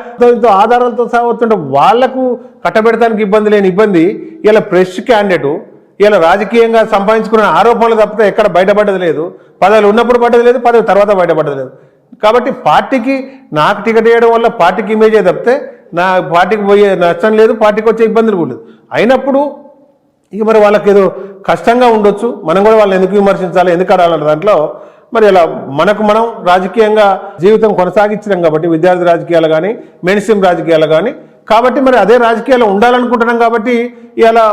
ఆధారాలతో సాగుతుంటే వాళ్లకు కట్టబెడతానికి ఇబ్బంది లేని ఇబ్బంది ఇలా ఫ్రెష్ క్యాండిడేటు ఇలా రాజకీయంగా సంపాదించుకున్న ఆరోపణలు తప్పితే ఎక్కడ బయటపడ్డది లేదు. పదవులు ఉన్నప్పుడు పడ్డది లేదు, పదవి తర్వాత బయటపడ్డది లేదు. కాబట్టి పార్టీకి నాకు టికెట్ వేయడం వల్ల పార్టీకి ఇమేజే తప్పితే నా పార్టీకి పోయే నష్టం లేదు, పార్టీకి వచ్చే ఇబ్బందులు కూడా లేదు. అయినప్పుడు ఇక మరి వాళ్ళకి ఏదో కష్టంగా ఉండొచ్చు, మనం కూడా వాళ్ళని ఎందుకు విమర్శించాలి, ఎందుకు అడాలన్న దాంట్లో మరి ఇలా మనం రాజకీయంగా జీవితం కొనసాగించడం కాబట్టి విద్యార్థి రాజకీయాలు కానీ మెయిన్ స్ట్రీమ్ రాజకీయాలు కానీ కాబట్టి మరి అదే రాజకీయాలు ఉండాలనుకుంటున్నాం కాబట్టి ఇలా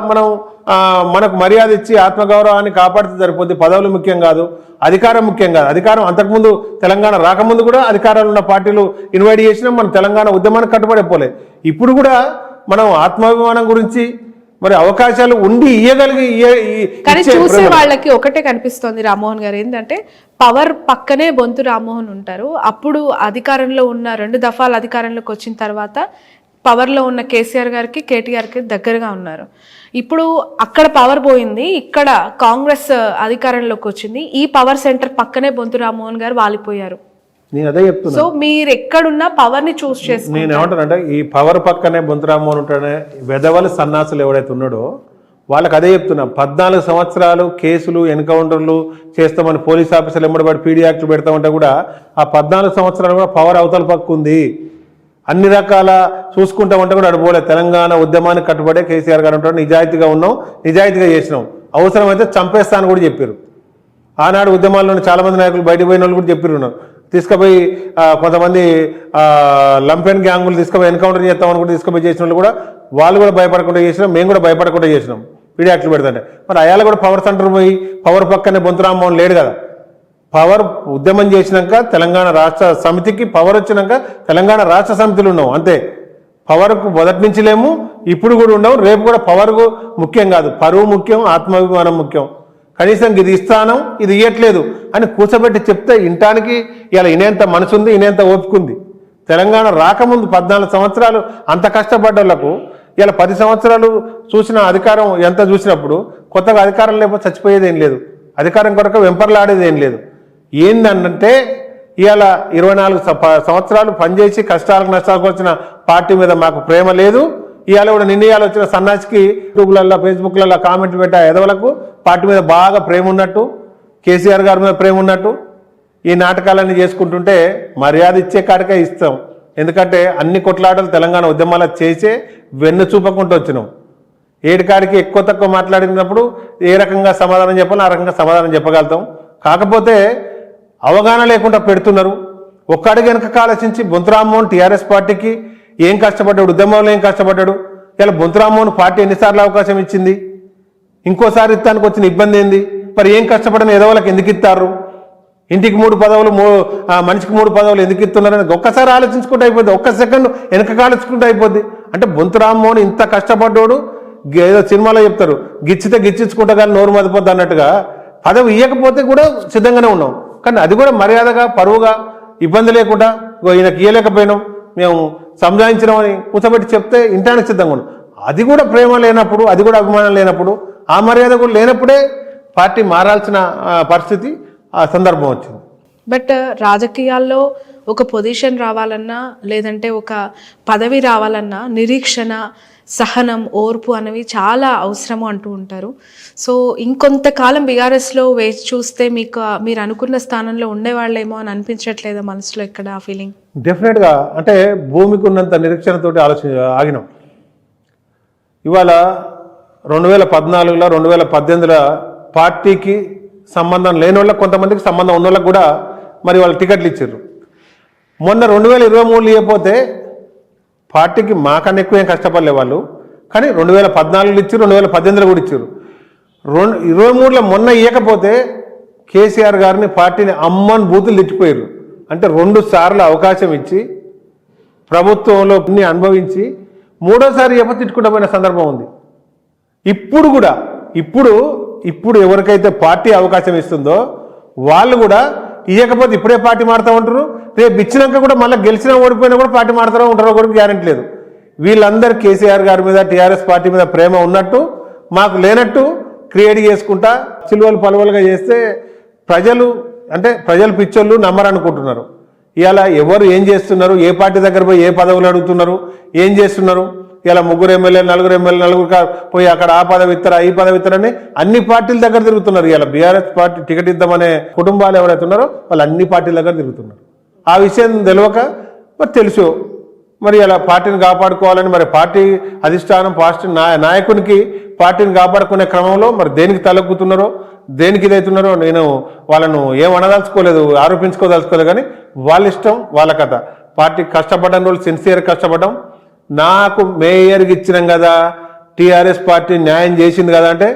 మనకు మర్యాద ఇచ్చి ఆత్మగౌరవాన్ని కాపాడితే సరిపోద్ది. పదవులు ముఖ్యం కాదు, అధికారం ముఖ్యం కాదు. అధికారం అంతకుముందు తెలంగాణ రాకముందు కూడా అధికారాలు ఉన్న పార్టీలు ఇన్వైట్ చేసినా మన తెలంగాణ ఉద్యమానికి కట్టుబడిపోలే. ఇప్పుడు కూడా మనం ఆత్మాభిమానం గురించి మరి అవకాశాలు ఉండి ఇయ్యగలిగి కానీ చూసే వాళ్ళకి ఒకటే కనిపిస్తోంది రామ్మోహన్ గారు, ఏంటంటే పవర్ పక్కనే బొంతు రామ్మోహన్ ఉంటారు. అప్పుడు అధికారంలో ఉన్న 2 దఫాలు అధికారంలోకి వచ్చిన తర్వాత పవర్లో ఉన్న కేసీఆర్ గారికి, కేటీఆర్కి దగ్గరగా ఉన్నారు. ఇప్పుడు అక్కడ పవర్ పోయింది, ఇక్కడ కాంగ్రెస్ అధికారంలోకి వచ్చింది, ఈ పవర్ సెంటర్ పక్కనే బొంతు రామ్మోహన్ గారు వాలిపోయారు. నేను అదే చెప్తున్నా. సో మీరు ఎక్కడున్నా పవర్ ని చూస్ చేసి నేను ఏమంటానంటే ఈ పవర్ పక్కనే బొంతు రామ్మోహన్ ఉంటాడే వెదవల సన్నాసులు ఎవరైతే ఉన్నాడో వాళ్ళకి అదే చెప్తున్నా. 14 సంవత్సరాలు కేసులు, ఎన్కౌంటర్లు చేస్తామని పోలీస్ ఆఫీసర్లు ఎంబడబడి పీడీ యాక్ట్లు పెడతామంటే కూడా ఆ 14 సంవత్సరాలు కూడా పవర్ అవతల పక్క ఉంది. అన్ని రకాల చూసుకుంటామంటే కూడా అడుపోలే. తెలంగాణ ఉద్యమానికి కట్టుబడే కేసీఆర్ గారు ఉంటాడు, నిజాయితీగా ఉన్నాం, నిజాయితీగా చేసినాం, అవసరమైతే చంపేస్తాను కూడా చెప్పారు. ఆనాడు ఉద్యమాల్లోని చాలామంది నాయకులు బయటకు పోయిన వాళ్ళు కూడా చెప్పిరు. తీసుకుపోయి కొంతమంది లంపెన్ గ్యాంగులు తీసుకుపోయి ఎన్కౌంటర్ చేస్తామని కూడా తీసుకుపోయి చేసిన వాళ్ళు కూడా భయపడకుండా చేసినాం, మేము కూడా భయపడకుండా చేసినాం పీడీ యాక్ట్లు పెడతాంటే. మరి అయాల కూడా పవర్ సెంటర్ పోయి పవర్ పక్కనే బొంతు రామ్మోహన్ లేడు కదా. పవర్ ఉద్యమం చేసినాక తెలంగాణ రాష్ట్ర సమితికి పవర్ వచ్చినాక తెలంగాణ రాష్ట్ర సమితిలు ఉన్నాం అంతే. పవర్కు మొదటి నుంచి లేము, ఇప్పుడు కూడా ఉండవు, రేపు కూడా పవర్కు ముఖ్యం కాదు. పరువు ముఖ్యం, ఆత్మాభిమానం ముఖ్యం. కనీసం ఇది ఇస్తాను, ఇది ఇవ్వట్లేదు అని కూర్చోబెట్టి చెప్తే ఇంటానికి ఇలా ఇనేంత మనసుంది, ఇనేంత ఓపికంది. తెలంగాణ రాకముందు 14 సంవత్సరాలు అంత కష్టపడ్డోళ్లకు ఇలా 10 సంవత్సరాలు చూసిన అధికారం ఎంత చూసినప్పుడు కొత్తగా అధికారం లేకపోతే చచ్చిపోయేది ఏం లేదు, అధికారం కొరకు వెంపర్లాడేది ఏం లేదు. ఏందంటే ఇవాళ 24 సంవత్సరాలు పనిచేసి కష్టాలకు నష్టాలకు వచ్చిన పార్టీ మీద మాకు ప్రేమ లేదు. ఇవాళ కూడా ఇవాళ వచ్చిన సన్నాసికి యూట్యూబ్లలో ఫేస్బుక్లలో కామెంట్లు పెట్టే ఎదవలకు పార్టీ మీద బాగా ప్రేమ ఉన్నట్టు, కేసీఆర్ గారి మీద ప్రేమ ఉన్నట్టు ఈ నాటకాలన్నీ చేసుకుంటుంటే మర్యాద ఇచ్చే కాడికే ఇస్తాం. ఎందుకంటే అన్ని కొట్లాటలు తెలంగాణ ఉద్యమాలు చేసే వెన్ను చూపకుండా వచ్చినాం. ఏడికాడికి ఎక్కువ తక్కువ మాట్లాడినప్పుడు ఏ రకంగా సమాధానం చెప్పాలో ఆ రకంగా సమాధానం చెప్పగలుగుతాం. కాకపోతే అవగాహన లేకుండా పెడుతున్నారు. ఒక్క అడుగు వెనక ఆలోచించి బొంతురామ్మోహన్ టీఆర్ఎస్ పార్టీకి ఏం కష్టపడ్డాడు, ఉద్యమంలో ఏం కష్టపడ్డాడు, ఇలా బొంతురామ్మోహన్ పార్టీ ఎన్నిసార్లు అవకాశం ఇచ్చింది, ఇంకోసారి ఇస్తానికి వచ్చిన ఇబ్బంది ఏంది, మరి ఏం కష్టపడిన ఎదవలకు ఎందుకు ఇస్తారు, ఇంటికి 3 పదవులు మనిషికి 3 పదవులు ఎందుకు ఇస్తున్నారని ఒక్కసారి ఆలోచించుకుంటూ అయిపోద్ది. ఒక్క సెకండ్ వెనక ఆలోచించుకుంటూ అయిపోద్ది. అంటే బొంతురామ్మోహన్ ఇంత కష్టపడ్డాడు, ఏదో సినిమాలో చెప్తారు గిచ్చితే గిచ్చించుకుంటా కానీ నోరు మదిపోద్ది అన్నట్టుగా పదవి ఇవ్వకపోతే కూడా సిద్ధంగానే ఉన్నాం. కానీ అది కూడా మర్యాదగా పరువుగా ఇబ్బంది లేకుండా ఈయనకి ఇవ్వలేకపోయినాం, మేము సంజాయించినామని కూర్చోబెట్టి చెప్తే ఇంటానికి సిద్ధంగా ఉన్నాం. అది కూడా ప్రేమ లేనప్పుడు, అది కూడా అభిమానం లేనప్పుడు, ఆ మర్యాద కూడా లేనప్పుడే పార్టీ మారాల్సిన పరిస్థితి ఆ సందర్భం వచ్చింది. బట్ రాజకీయాల్లో ఒక పొజిషన్ రావాలన్నా లేదంటే ఒక పదవి రావాలన్నా నిరీక్షణ, సహనం, ఓర్పు అనేవి చాలా అవసరము అంటూ ఉంటారు. సో ఇంకొంతకాలం బీఆర్ఎస్లో వేచి చూస్తే మీరు అనుకున్న స్థానంలో ఉండేవాళ్ళేమో అని అనిపించట్లేదా మనసులో ఇక్కడ ఆ ఫీలింగ్? డెఫినెట్గా. అంటే భూమికి ఉన్నంత నిరీక్షణతోటి ఆగినాం. ఇవాళ 2014లో 2018లో పార్టీకి సంబంధం లేని వాళ్ళకి, కొంతమందికి సంబంధం ఉన్న వాళ్ళకి కూడా మరి వాళ్ళు టికెట్లు ఇచ్చారు. మొన్న 2023 ఇవ్వకపోతే పార్టీకి మాకన్నా ఎక్కువ ఏం కష్టపడలే వాళ్ళు. కానీ 2014లో ఇచ్చారు, 2018లో కూడా ఇచ్చారు. 2023లో మొన్న ఇవ్వకపోతే కేసీఆర్ గారిని పార్టీని అమ్మని బూతులు తిట్టిపోయారు. అంటే 2 సార్లు అవకాశం ఇచ్చి ప్రభుత్వంలో అన్ని అనుభవించి 3వ సారి తిట్టుకుంటూ పోయిన సందర్భం ఉంది. ఇప్పుడు కూడా ఇప్పుడు ఎవరికైతే పార్టీ అవకాశం ఇస్తుందో వాళ్ళు కూడా ఇవ్వకపోతే ఇప్పుడే పార్టీ మారుతూ ఉంటారు, రేపు ఇచ్చినాక కూడా మళ్ళీ గెలిచినా ఓడిపోయినా కూడా పార్టీ మారుతారో ఉంటారో కూడా గ్యారెంటీ లేదు. వీళ్ళందరూ కేసీఆర్ గారి మీద, టీఆర్ఎస్ పార్టీ మీద ప్రేమ ఉన్నట్టు మాకు లేనట్టు క్రియేట్ చేసుకుంటా చిలువలు పలువలుగా చేస్తే ప్రజలు పిచ్చోళ్ళు నమ్మరనుకుంటున్నారు. ఇలా ఎవరు ఏం చేస్తున్నారు, ఏ పార్టీ దగ్గర పోయి ఏ పదవులు అడుగుతున్నారు, ఏం చేస్తున్నారు, ఇలా 3 ఎమ్మెల్యేలు 4 ఎమ్మెల్యేలు 4 పోయి అక్కడ ఆ పదవి ఇస్తారా ఈ పదవి ఇస్తారని అన్ని పార్టీల దగ్గర తిరుగుతున్నారు. ఇలా బీఆర్ఎస్ పార్టీ టికెట్ ఇద్దామనే కుటుంబాలు ఎవరైతే ఉన్నారో వాళ్ళు అన్ని పార్టీల దగ్గర తిరుగుతున్నారు. ఆ విషయం తెలియక మరి తెలుసు మరి ఇలా పార్టీని కాపాడుకోవాలని మరి పార్టీ అధిష్టానం పార్టీ నాయకునికి పార్టీని కాపాడుకునే క్రమంలో మరి దేనికి తలెక్కుతున్నారో దేనికి ఇదవుతున్నారో నేను వాళ్ళను ఏం అనదలుచుకోలేదు, ఆరోపించుకోదలుచుకోలేదు. కానీ వాళ్ళ ఇష్టం, వాళ్ళ కథ. పార్టీ కష్టపడ్డం రోజు సిన్సియర్ కష్టపడ్డం. నాకు మేయర్కి ఇచ్చినాం కదా, టీఆర్ఎస్ పార్టీ న్యాయం చేసింది కదా అంటే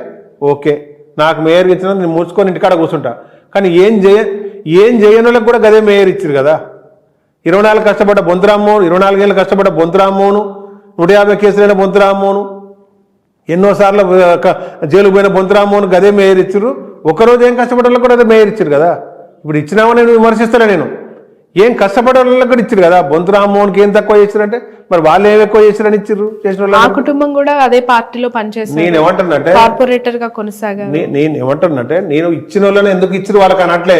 ఓకే, నాకు మేయర్కి ఇచ్చిన నేను మూసుకొని ఇంటికాడ కూర్చుంటా. కానీ ఏం చేయని వాళ్ళకి కూడా గదే మేయర్ ఇచ్చారు కదా. 24 కష్టపడ్డ బొంతురామ్మోహన్, 24 ఏళ్ళు కష్టపడ్డ బొంతురామ్మోహన్, 150 కేసులైన బొంతురామ్మోహన్, ఎన్నోసార్లు జైలు పోయిన బొంతురామ్మోహన్ గదే మేయర్ ఇచ్చారు. ఒకరోజు ఏం కష్టపడ్డ వాళ్ళకి కూడా అదే మేయర్ ఇచ్చారు కదా. ఇప్పుడు ఇచ్చినామని నేను విమర్శిస్తాను. నేను ఏం కష్టపడే వాళ్ళకి కూడా ఇచ్చారు కదా. బొంతురామ్మోహన్కి ఏం తక్కువ చేశారంటే మరి వాళ్ళు ఏం ఎక్కువ చేశారని ఇచ్చారు. చేసిన ఆ కుటుంబం కూడా అదే పార్టీలో పనిచేస్తారు. నేను ఏమంటున్నట్టే కార్పొరేటర్ గా కొనసాగా నేను ఏమంటున్నట్టే నేను ఇచ్చిన వాళ్ళని ఎందుకు ఇచ్చారు వాళ్ళకి అనట్లే.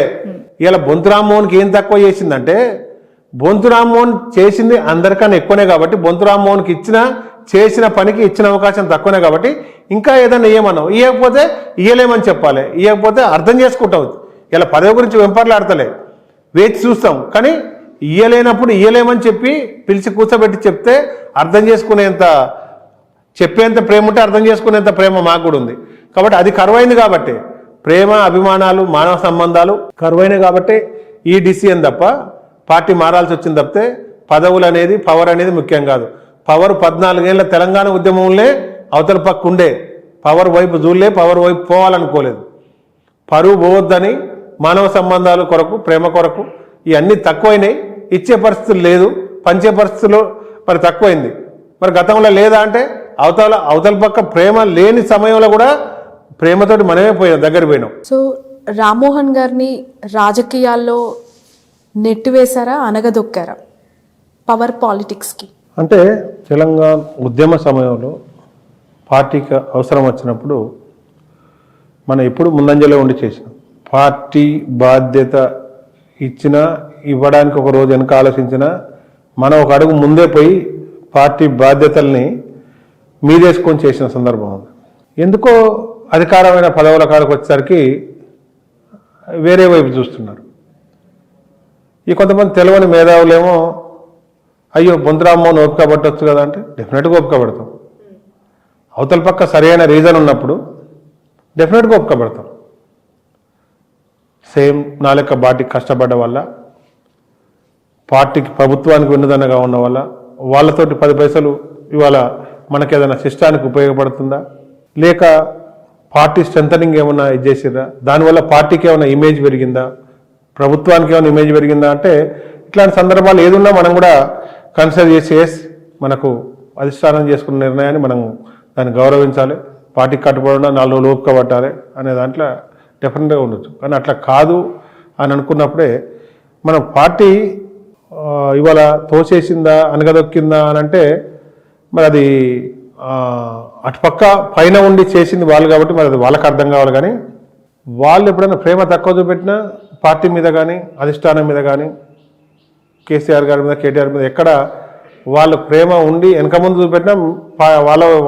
ఇలా బొంతురామ్మోహన్కి ఏం తక్కువ చేసిందంటే బొంతురామ్మోహన్ చేసింది అందరికన్నా ఎక్కువనే కాబట్టి బొంతురామ్మోహన్కి చేసిన పనికి ఇచ్చిన అవకాశం తక్కువనే కాబట్టి ఇంకా ఏదైనా ఇవ్వమన్నావు, ఇవ్వకపోతే ఇయ్యలేమని చెప్పాలి, ఇవ్వకపోతే అర్థం చేసుకుంటావు. ఇలా పదవి గురించి వెంపర్లాడతలే, వేచి చూస్తాం. కానీ ఇయ్యలేనప్పుడు ఇయ్యలేమని చెప్పి పిలిచి కూర్చోబెట్టి చెప్తే అర్థం చేసుకునేంత, చెప్పేంత ప్రేమ ఉంటే అర్థం చేసుకునేంత ప్రేమ మాకు కూడా ఉంది. కాబట్టి అది కరువైంది కాబట్టి ప్రేమ, అభిమానాలు, మానవ సంబంధాలు కరువైనవి కాబట్టి ఈ డిసిషన్ తప్ప పార్టీ మారాల్సి వచ్చింది తప్పితే పదవులు అనేది, పవర్ అనేది ముఖ్యం కాదు. పవర్ 14 ఏళ్ల తెలంగాణ ఉద్యమంలో అవతల పక్క ఉండే, పవర్ వైపు చూడలే, పవర్ వైపు పోవాలనుకోలేదు. పరువు పోవద్దని మానవ సంబంధాల కొరకు, ప్రేమ కొరకు ఇవన్నీ తక్కువైనాయి. ఇచ్చే పరిస్థితులు లేదు, పంచే పరిస్థితులు మరి తక్కువైంది. మరి గతంలో లేదా అంటే అవతల పక్క ప్రేమ లేని సమయంలో కూడా ప్రేమతోటి మనమే దగ్గర పోయినాం. సో రామ్మోహన్ గారిని రాజకీయాల్లో నెట్టివేశారా, అనగదొక్కారా పవర్ పాలిటిక్స్కి? అంటే తెలంగాణ ఉద్యమ సమయంలో పార్టీకి అవసరం వచ్చినప్పుడు మనం ఎప్పుడు ముందంజలో ఉండి చేసినాం. పార్టీ బాధ్యత ఇచ్చినా ఇవ్వడానికి ఒక రోజు వెనక ఆలోచించినా మనం ఒక అడుగు ముందే పోయి పార్టీ బాధ్యతల్ని మీదేసుకొని చేసిన సందర్భం ఉంది. ఎందుకో అధికారమైన పదవుల కాడికి వచ్చేసరికి వేరే వైపు చూస్తున్నారు. ఈ కొంతమంది తెలియని మేధావులేమో అయ్యో బొంతరామ్మోహన్ ఓపిక పట్టవచ్చు కదా అంటే డెఫినెట్గా ఓపిక పడతాం. అవతల పక్క సరైన రీజన్ ఉన్నప్పుడు డెఫినెట్గా ఓపిక పడతాం. సేమ్ నా లెక్క పార్టీకి కష్టపడ్డ వల్ల, పార్టీకి ప్రభుత్వానికి వెన్నుదన్నగా ఉన్న వల్ల, వాళ్ళతోటి 10 పైసలు ఇవాళ మనకేదైనా సిస్టానికి ఉపయోగపడుతుందా, లేక పార్టీ స్ట్రెంథనింగ్ ఏమన్నా ఇది చేసిర్రా, దానివల్ల పార్టీకి ఏమైనా ఇమేజ్ పెరిగిందా, ప్రభుత్వానికి ఏమైనా ఇమేజ్ పెరిగిందా అంటే ఇట్లాంటి సందర్భాలు ఏదున్నా మనం కూడా కన్సిడర్ చేసి మనకు అధిష్టానం చేసుకున్న నిర్ణయాన్ని మనం దాన్ని గౌరవించాలి. పార్టీకి కట్టుబడి 4 రోజులు ఓపిక పట్టాలి అనే దాంట్లో డెఫినెట్గా ఉండొచ్చు. కానీ అట్లా కాదు అని అనుకున్నప్పుడే మనం పార్టీ ఇవాళ తోసేసిందా అనగదొక్కిందా అని అంటే మరి అది అటుపక్క పైన ఉండి చేసింది వాళ్ళు కాబట్టి మరి అది వాళ్ళకి అర్థం కావాలి. కానీ వాళ్ళు ఎప్పుడైనా ప్రేమ తక్కువ చూపెట్టినా పార్టీ మీద కానీ అధిష్టానం మీద కానీ కేసీఆర్ గారి మీద కేటీఆర్ మీద ఎక్కడ వాళ్ళు ప్రేమ ఉండి వెనక ముందు చూపెట్టినా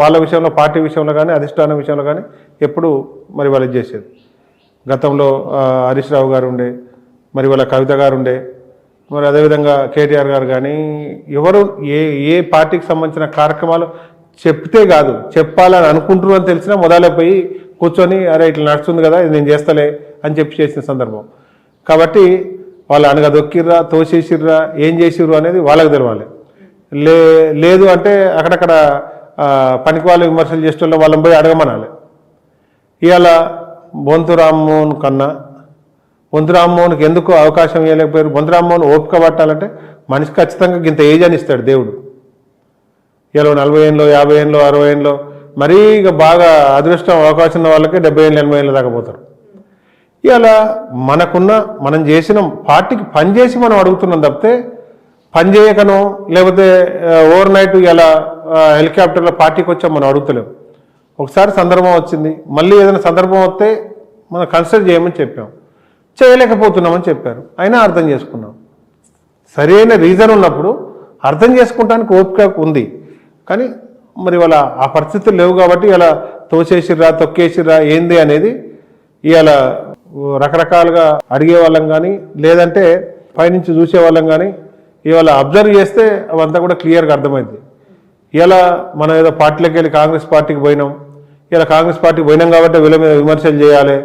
వాళ్ళ విషయంలో, పార్టీ విషయంలో కానీ అధిష్టానం విషయంలో కానీ ఎప్పుడు మరి వాళ్ళు చేసేది. గతంలో హరీష్ రావు గారు ఉండే, మరి వాళ్ళ కవిత గారు ఉండే, మరి అదేవిధంగా కేటీఆర్ గారు కానీ ఎవరు ఏ పార్టీకి సంబంధించిన కార్యక్రమాలు చెప్తే కాదు చెప్పాలని అనుకుంటున్నారు అని తెలిసినా మొదలై పోయి కూర్చొని అరే ఇట్లా నడుస్తుంది కదా ఇది నేను చేస్తలే అని చెప్పి చేసిన సందర్భం. కాబట్టి వాళ్ళు అనగదొక్కిర్రా, తోసేసిర్రా, ఏం చేసిర్రు అనేది వాళ్ళకి తెలవాలి. లేదు అంటే అక్కడక్కడ పనికి వాళ్ళు విమర్శలు చేసేటోళ్ళు వాళ్ళని పోయి అడగమనాలి. ఇవాళ బొంతు రామ్మోహన్ కన్నా బొంతు రామ్మోహన్కి ఎందుకు అవకాశం ఇవ్వలేకపోయారు? బొంతు రామ్మోహన్ ఓపిక పట్టాలంటే మనిషి ఖచ్చితంగా ఇంత ఏజ్ అని ఇస్తాడు దేవుడు. ఇలా 40 ఏళ్ళు, 50 ఏళ్ళు, 60 ఏళ్ళు, మరీ ఇక బాగా అదృష్టం అవకాశం ఉన్న వాళ్ళకి 70 ఏళ్ళు, 80 ఏళ్ళు దాకా పోతారు. ఇలా మనం చేసిన పార్టీకి పనిచేసి మనం అడుగుతున్నాం తప్పితే పని చేయకనో లేకపోతే ఓవర్ నైట్ ఇలా హెలికాప్టర్లో పార్టీకి వచ్చాం మనం అడుగుతలేము. ఒకసారి సందర్భం వచ్చింది, మళ్ళీ ఏదైనా సందర్భం వస్తే మనం కన్సిడర్ చేయమని చెప్పాం, చేయలేకపోతున్నామని చెప్పారు, అయినా అర్థం చేసుకున్నాం. సరైన రీజన్ ఉన్నప్పుడు అర్థం చేసుకుంటానికి ఓపిక ఉంది. కానీ మరి వాళ్ళ ఆ పరిస్థితులు లేవు కాబట్టి ఇలా తోసేసిర్రా, తొక్కేసిర్రా ఏంది అనేది ఇవాళ రకరకాలుగా అడిగే వాళ్ళం కానీ లేదంటే పైనుంచి చూసే వాళ్ళం కానీ ఇవాళ అబ్జర్వ్ చేస్తే అవంతా కూడా క్లియర్గా అర్థమైంది. ఇలా మనం ఏదో పార్టీలోకి వెళ్ళి కాంగ్రెస్ పార్టీకి పోయినాం, ఇలా కాంగ్రెస్ పార్టీకి పోయినాం కాబట్టి వీళ్ళ మీద విమర్శలు చేయాలి,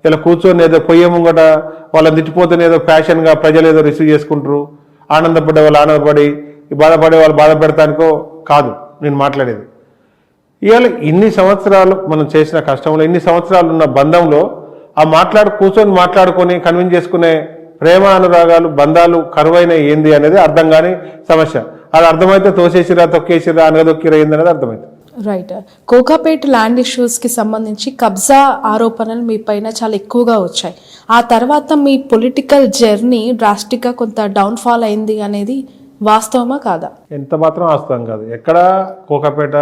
ఇలా కూర్చొని ఏదో పొయ్యే ముంగట వాళ్ళని తిట్టిపోతేనే ఏదో ఫ్యాషన్గా ప్రజలు ఏదో రిసీవ్ చేసుకుంటారు, ఆనందపడే వాళ్ళు ఆనందపడి బాధపడే వాళ్ళు బాధపెడతానికో కాదు నేను మాట్లాడేది. ఇవాళ ఇన్ని సంవత్సరాలు మనం చేసిన కష్టంలో, ఇన్ని సంవత్సరాలు ఉన్న బంధంలో ఆ కూర్చొని మాట్లాడుకొని కన్విన్స్ చేసుకునే ప్రేమ అనురాగాలు బంధాలు కరువైన ఏంది అనేది అర్థం కాని సమస్య. అది అర్థమైతే తోసేసిరా, తొక్కేసిరా, అనగదొక్కిరా ఏంది అనేది అర్థమైంది. రైట్. కోకాపేట్ ల్యాండ్ ఇష్యూస్కి సంబంధించి కబ్జా ఆరోపణలు మీ పైన చాలా ఎక్కువగా వచ్చాయి. ఆ తర్వాత మీ పొలిటికల్ జర్నీ డ్రాస్టిక్గా కొంత డౌన్ఫాల్ అయింది అనేది వాస్తవమా కాదా? ఎంత మాత్రం వాస్తవం కాదు. ఎక్కడ కోకాపేట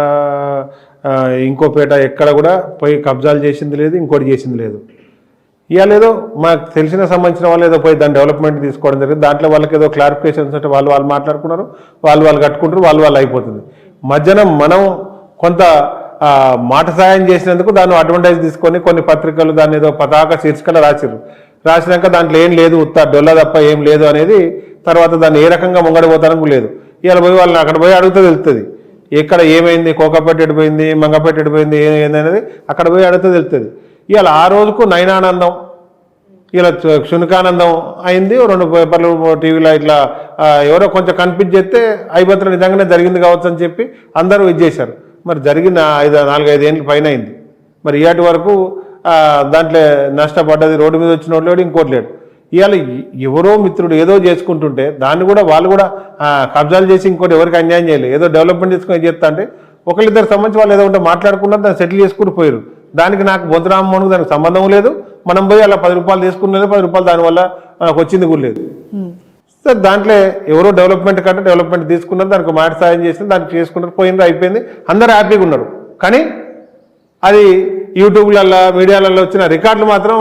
ఇంకో పేట ఎక్కడ కూడా పోయి కబ్జాలు చేసింది లేదు, ఇంకోటి చేసింది లేదు. ఇవాళ ఏదో మాకు తెలిసిన సంబంధించిన వాళ్ళు ఏదో పోయి దాని డెవలప్మెంట్ తీసుకోవడం జరిగింది, దాంట్లో వాళ్ళకి ఏదో క్లారిఫికేషన్స్ అంటే వాళ్ళు మాట్లాడుకున్నారు, వాళ్ళు కట్టుకుంటారు, వాళ్ళు అయిపోతుంది. మధ్యాహ్నం మనం కొంత మాట సాయం చేసినందుకు దాన్ని అడ్వాంటేజ్ తీసుకొని కొన్ని పత్రికలు దాన్ని ఏదో పతాక శీర్షికలు రాసినాక దాంట్లో ఏం లేదు, ఉత్తా డొల్ల తప్ప ఏం లేదు అనేది తర్వాత దాన్ని ఏ రకంగా ముంగడిపోతానికి లేదు. ఇవాళ పోయి వాళ్ళని అక్కడ పోయి అడిగితే తెలుస్తుంది ఎక్కడ ఏమైంది, కోకాపేట ఎడిపోయింది, మంగపేట ఎడిపోయింది, ఏందనేది అక్కడ పోయి అడిగితే తెలుస్తుంది. ఇవాళ ఆ రోజుకు నయనానందం, ఇలా క్షునికానందం అయింది. 2 పేపర్లు టీవీలో ఇట్లా ఎవరో కొంచెం కనిపించేస్తే అయిపోతున్న నిజంగానే జరిగింది కావచ్చు అని చెప్పి అందరూ ఇది చేశారు. మరి జరిగిన 4-5 ఏళ్ళ పైన అయింది. మరి ఇవాటి వరకు దాంట్లో నష్టపడ్డది రోడ్డు మీద వచ్చిన వాడు లేడు, ఇంకోటి లేడు. ఇవాళ ఎవరో మిత్రుడు ఏదో చేసుకుంటుంటే దాన్ని కూడా వాళ్ళు కూడా కబ్జాలు చేసి ఇంకోటి ఎవరికి అన్యాయం చేయలేదు, ఏదో డెవలప్మెంట్ చేసుకుని చేస్తా అంటే ఒకళ్ళిద్దరు సంబంధించి వాళ్ళు ఏదో ఉంటే మాట్లాడుకున్నారు, దాన్ని సెటిల్ చేసుకుని పోయారు. దానికి నాకు బొంతు రామ్మోహన్కి దానికి సంబంధం లేదు. మనం పోయి అలా 10 రూపాయలు తీసుకున్నది, 10 రూపాయలు దానివల్ల మనకు వచ్చింది కూడా లేదు. సార్ దాంట్లో ఎవరో డెవలప్మెంట్ కంటే డెవలప్మెంట్ తీసుకున్నారు, దానికి మాట సాయం చేసిన దానికి చేసుకున్నారు, పోయింది, అయిపోయింది, అందరూ హ్యాపీగా ఉన్నారు. కానీ అది యూట్యూబ్లలో మీడియాలలో వచ్చిన రికార్డులు మాత్రం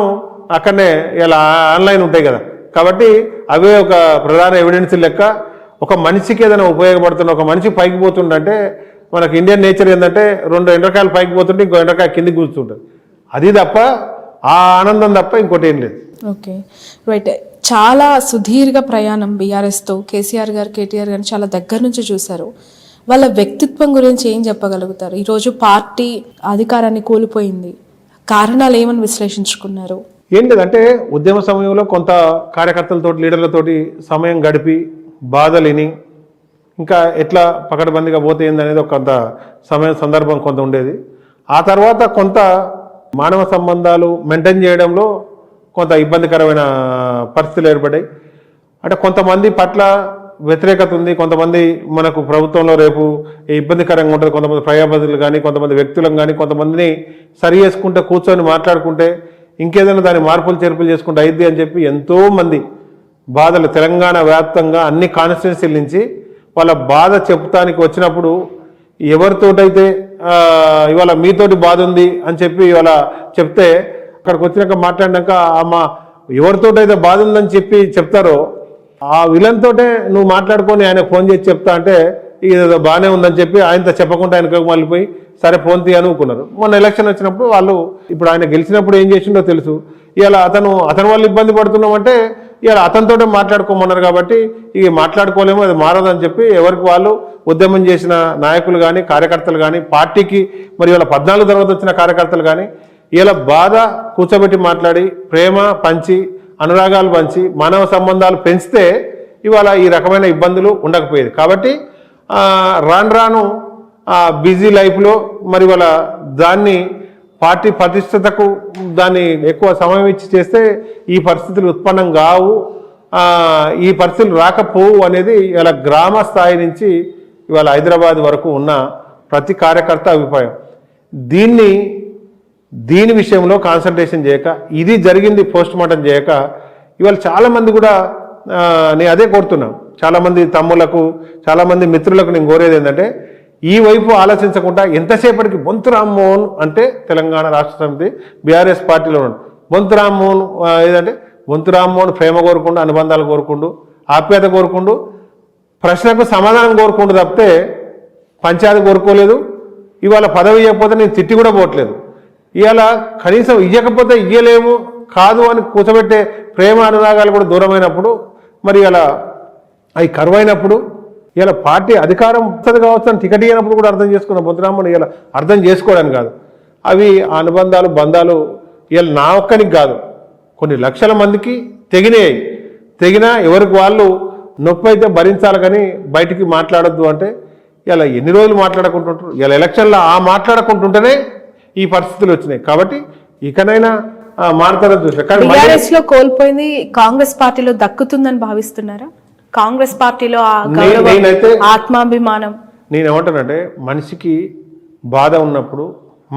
అక్కడనే ఇలా ఆన్లైన్ ఉంటాయి కదా, కాబట్టి అవే ఒక ప్రధాన ఎవిడెన్స్ లెక్క ఒక మనిషికి ఏదైనా ఉపయోగపడుతున్న ఒక మనిషి పైకి పోతుండంటే మనకు ఇండియన్ నేచర్ ఏంటంటే 2 ఎండ్రకాయలు పైకి పోతుంటే ఇంకో ఎండ్రకాయ కిందికి కూర్చుంటుంది. అది తప్ప ఆ ఆనందం తప్ప ఇంకోటి ఏం లేదు. Okay right. చాలా సుదీర్ఘ ప్రయాణం బీఆర్ఎస్తో కేసీఆర్ గారు కేటీఆర్ గారిని చాలా దగ్గర నుంచి చూశారు. వాళ్ళ వ్యక్తిత్వం గురించి ఏం చెప్పగలుగుతారు? ఈరోజు పార్టీ అధికారాన్ని కోల్పోయింది, కారణాలు ఏమని విశ్లేషించుకున్నారు? ఏం లేదంటే ఉద్యమ సమయంలో కొంత కార్యకర్తలతోటి లీడర్లతోటి సమయం గడిపి బాధలేని ఇంకా ఎట్లా పకడ్బందీగా పోతే ఏందనేది ఒక కొంత సందర్భం కొంత ఉండేది. ఆ తర్వాత కొంత మానవ సంబంధాలు మెయింటైన్ చేయడంలో కొంత ఇబ్బందికరమైన పరిస్థితులు ఏర్పడ్డాయి. అంటే కొంతమంది పట్ల వ్యతిరేకత ఉంది, కొంతమంది మనకు ప్రభుత్వంలో రేపు ఇబ్బందికరంగా ఉంటుంది, కొంతమంది ప్రజాప్రతినిధులు కానీ కొంతమంది వ్యక్తులను కానీ కొంతమందిని సరి చేసుకుంటే కూర్చొని మాట్లాడుకుంటే ఇంకేదైనా దాని మార్పులు చేర్పులు చేసుకుంటే అయింది అని చెప్పి ఎంతోమంది బాధలు తెలంగాణ వ్యాప్తంగా అన్ని కాన్స్టిట్యున్సీల నుంచి వాళ్ళ బాధ చెప్తానికి వచ్చినప్పుడు ఎవరితోటైతే ఇవాళ మీతోటి బాధ ఉంది అని చెప్పి ఇవాళ చెప్తే అక్కడికి వచ్చినాక మాట్లాడినాక మా ఎవరితోటైతే బాధ ఉందని చెప్పి చెప్తారో ఆ విలన్తోటే నువ్వు మాట్లాడుకొని ఆయన ఫోన్ చేసి చెప్తా అంటే ఇది బాగానే ఉందని చెప్పి ఆయనతో చెప్పకుండా ఆయనకు మళ్ళీపోయి సరే ఫోన్ తీయ అనుకున్నారు. మొన్న ఎలక్షన్ వచ్చినప్పుడు వాళ్ళు ఇప్పుడు ఆయన గెలిచినప్పుడు ఏం చేసిండో తెలుసు. ఇవాళ అతని వాళ్ళు ఇబ్బంది పడుతున్నామంటే ఇవాళ అతనితోటే మాట్లాడుకోమన్నారు కాబట్టి ఇక మాట్లాడుకోలేము, అది మారదని చెప్పి ఎవరికి వాళ్ళు ఉద్యమం చేసిన నాయకులు కానీ కార్యకర్తలు కానీ పార్టీకి మరి ఇవాళ 14 తర్వాత వచ్చిన కార్యకర్తలు కానీ ఇలా బాధ కూర్చోబెట్టి మాట్లాడి ప్రేమ పంచి అనురాగాలు పంచి మానవ సంబంధాలు పెంచితే ఇవాళ ఈ రకమైన ఇబ్బందులు ఉండకపోయేది. కాబట్టి రాను బిజీ లైఫ్లో మరి వాళ్ళ దాన్ని పార్టీ ప్రతిష్టతకు దాన్ని ఎక్కువ సమయం ఇచ్చి చేస్తే ఈ పరిస్థితులు ఉత్పన్నం కావు, ఈ పరిస్థితులు రాకపోవు అనేది ఇలా గ్రామ స్థాయి నుంచి ఇవాళ హైదరాబాద్ వరకు ఉన్న ప్రతి కార్యకర్త అభిప్రాయం. దీని విషయంలో కాన్సన్ట్రేషన్ చేయక ఇది జరిగింది పోస్ట్ మార్టం చేయక ఇవాళ చాలామంది కూడా నేను అదే కోరుతున్నాను. చాలామంది తమ్ములకు చాలామంది మిత్రులకు నేను కోరేది ఏంటంటే ఈ వైపు ఆలోచించకుండా ఎంతసేపటికి బొంతు రామ్మోహన్ అంటే తెలంగాణ రాష్ట్ర సమితి బీఆర్ఎస్ పార్టీలో ఉన్నాడు. బొంతు రామ్మోహన్ ఏదంటే బొంతు రామ్మోహన్ ప్రేమ కోరుకుంటూ అనుబంధాలు కోరుకుంటూ ఆప్యాయత కోరుకుంటూ ప్రశ్నకు సమాధానం కోరుకుంటూ తప్పితే పంచాయతీ కోరుకోలేదు. ఇవాళ పదవి ఇవ్వకపోతే నేను తిట్టి కూడా పోవట్లేదు. ఇవాళ కనీసం ఇవ్వకపోతే ఇయ్యలేము కాదు అని కూర్చోబెట్టే ప్రేమ అనురాగాలు కూడా దూరమైనప్పుడు మరి ఇలా అవి కరువైనప్పుడు ఇలా పార్టీ అధికారం వస్తుంది కావచ్చు అని టికెట్ ఇవ్వనప్పుడు కూడా అర్థం చేసుకున్న బొంతురామ్మని ఇలా అర్థం చేసుకోవడానికి కాదు, అవి అనుబంధాలు బంధాలు ఇలా నా ఒక్కనికి కాదు కొన్ని లక్షల మందికి తెగినా ఎవరికి వాళ్ళు నొప్పి అయితే భరించాలి కానీ బయటికి మాట్లాడొద్దు అంటే ఇలా ఎన్ని రోజులు మాట్లాడుకుంటుంటారు. ఇలా ఎలక్షన్లో మాట్లాడుకుంటుంటేనే ఈ పరిస్థితులు వచ్చినాయి. కాబట్టి ఇకనైనా మారుతారని చూసా. కోల్పోయింది కాంగ్రెస్ పార్టీలో దక్కుతుందని భావిస్తున్నారా? కాంగ్రెస్ పార్టీలో ఆత్మాభిమానం నేనేమంటానంటే మనిషికి బాధ ఉన్నప్పుడు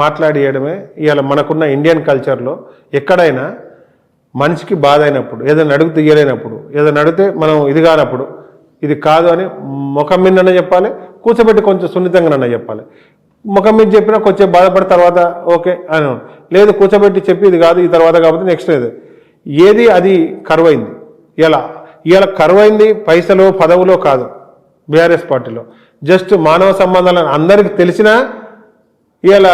మాట్లాడియడమే ఇవాళ మనకున్న ఇండియన్ కల్చర్లో ఎక్కడైనా మనిషికి బాధ అయినప్పుడు ఏదైనా అడుగుతూ ఇయ్యలేనప్పుడు ఏదైనా అడిగితే మనం ఇది కానప్పుడు ఇది కాదు అని ముఖం మీదనే చెప్పాలి, కూర్చోబెట్టి కొంచెం సున్నితంగానన్నా చెప్పాలి. ముఖం మీద చెప్పినా కొంచెం బాధపడిన తర్వాత ఓకే అని లేదు, కూర్చోబెట్టి చెప్పి ఇది కాదు ఈ తర్వాత కాబట్టి నెక్స్ట్ ఏది అది కరువైంది. ఇవాళ కరువైంది పైసలో పదవులో కాదు బీఆర్ఎస్ పార్టీలో, జస్ట్ మానవ సంబంధాలను అందరికీ తెలిసినా ఇవాళ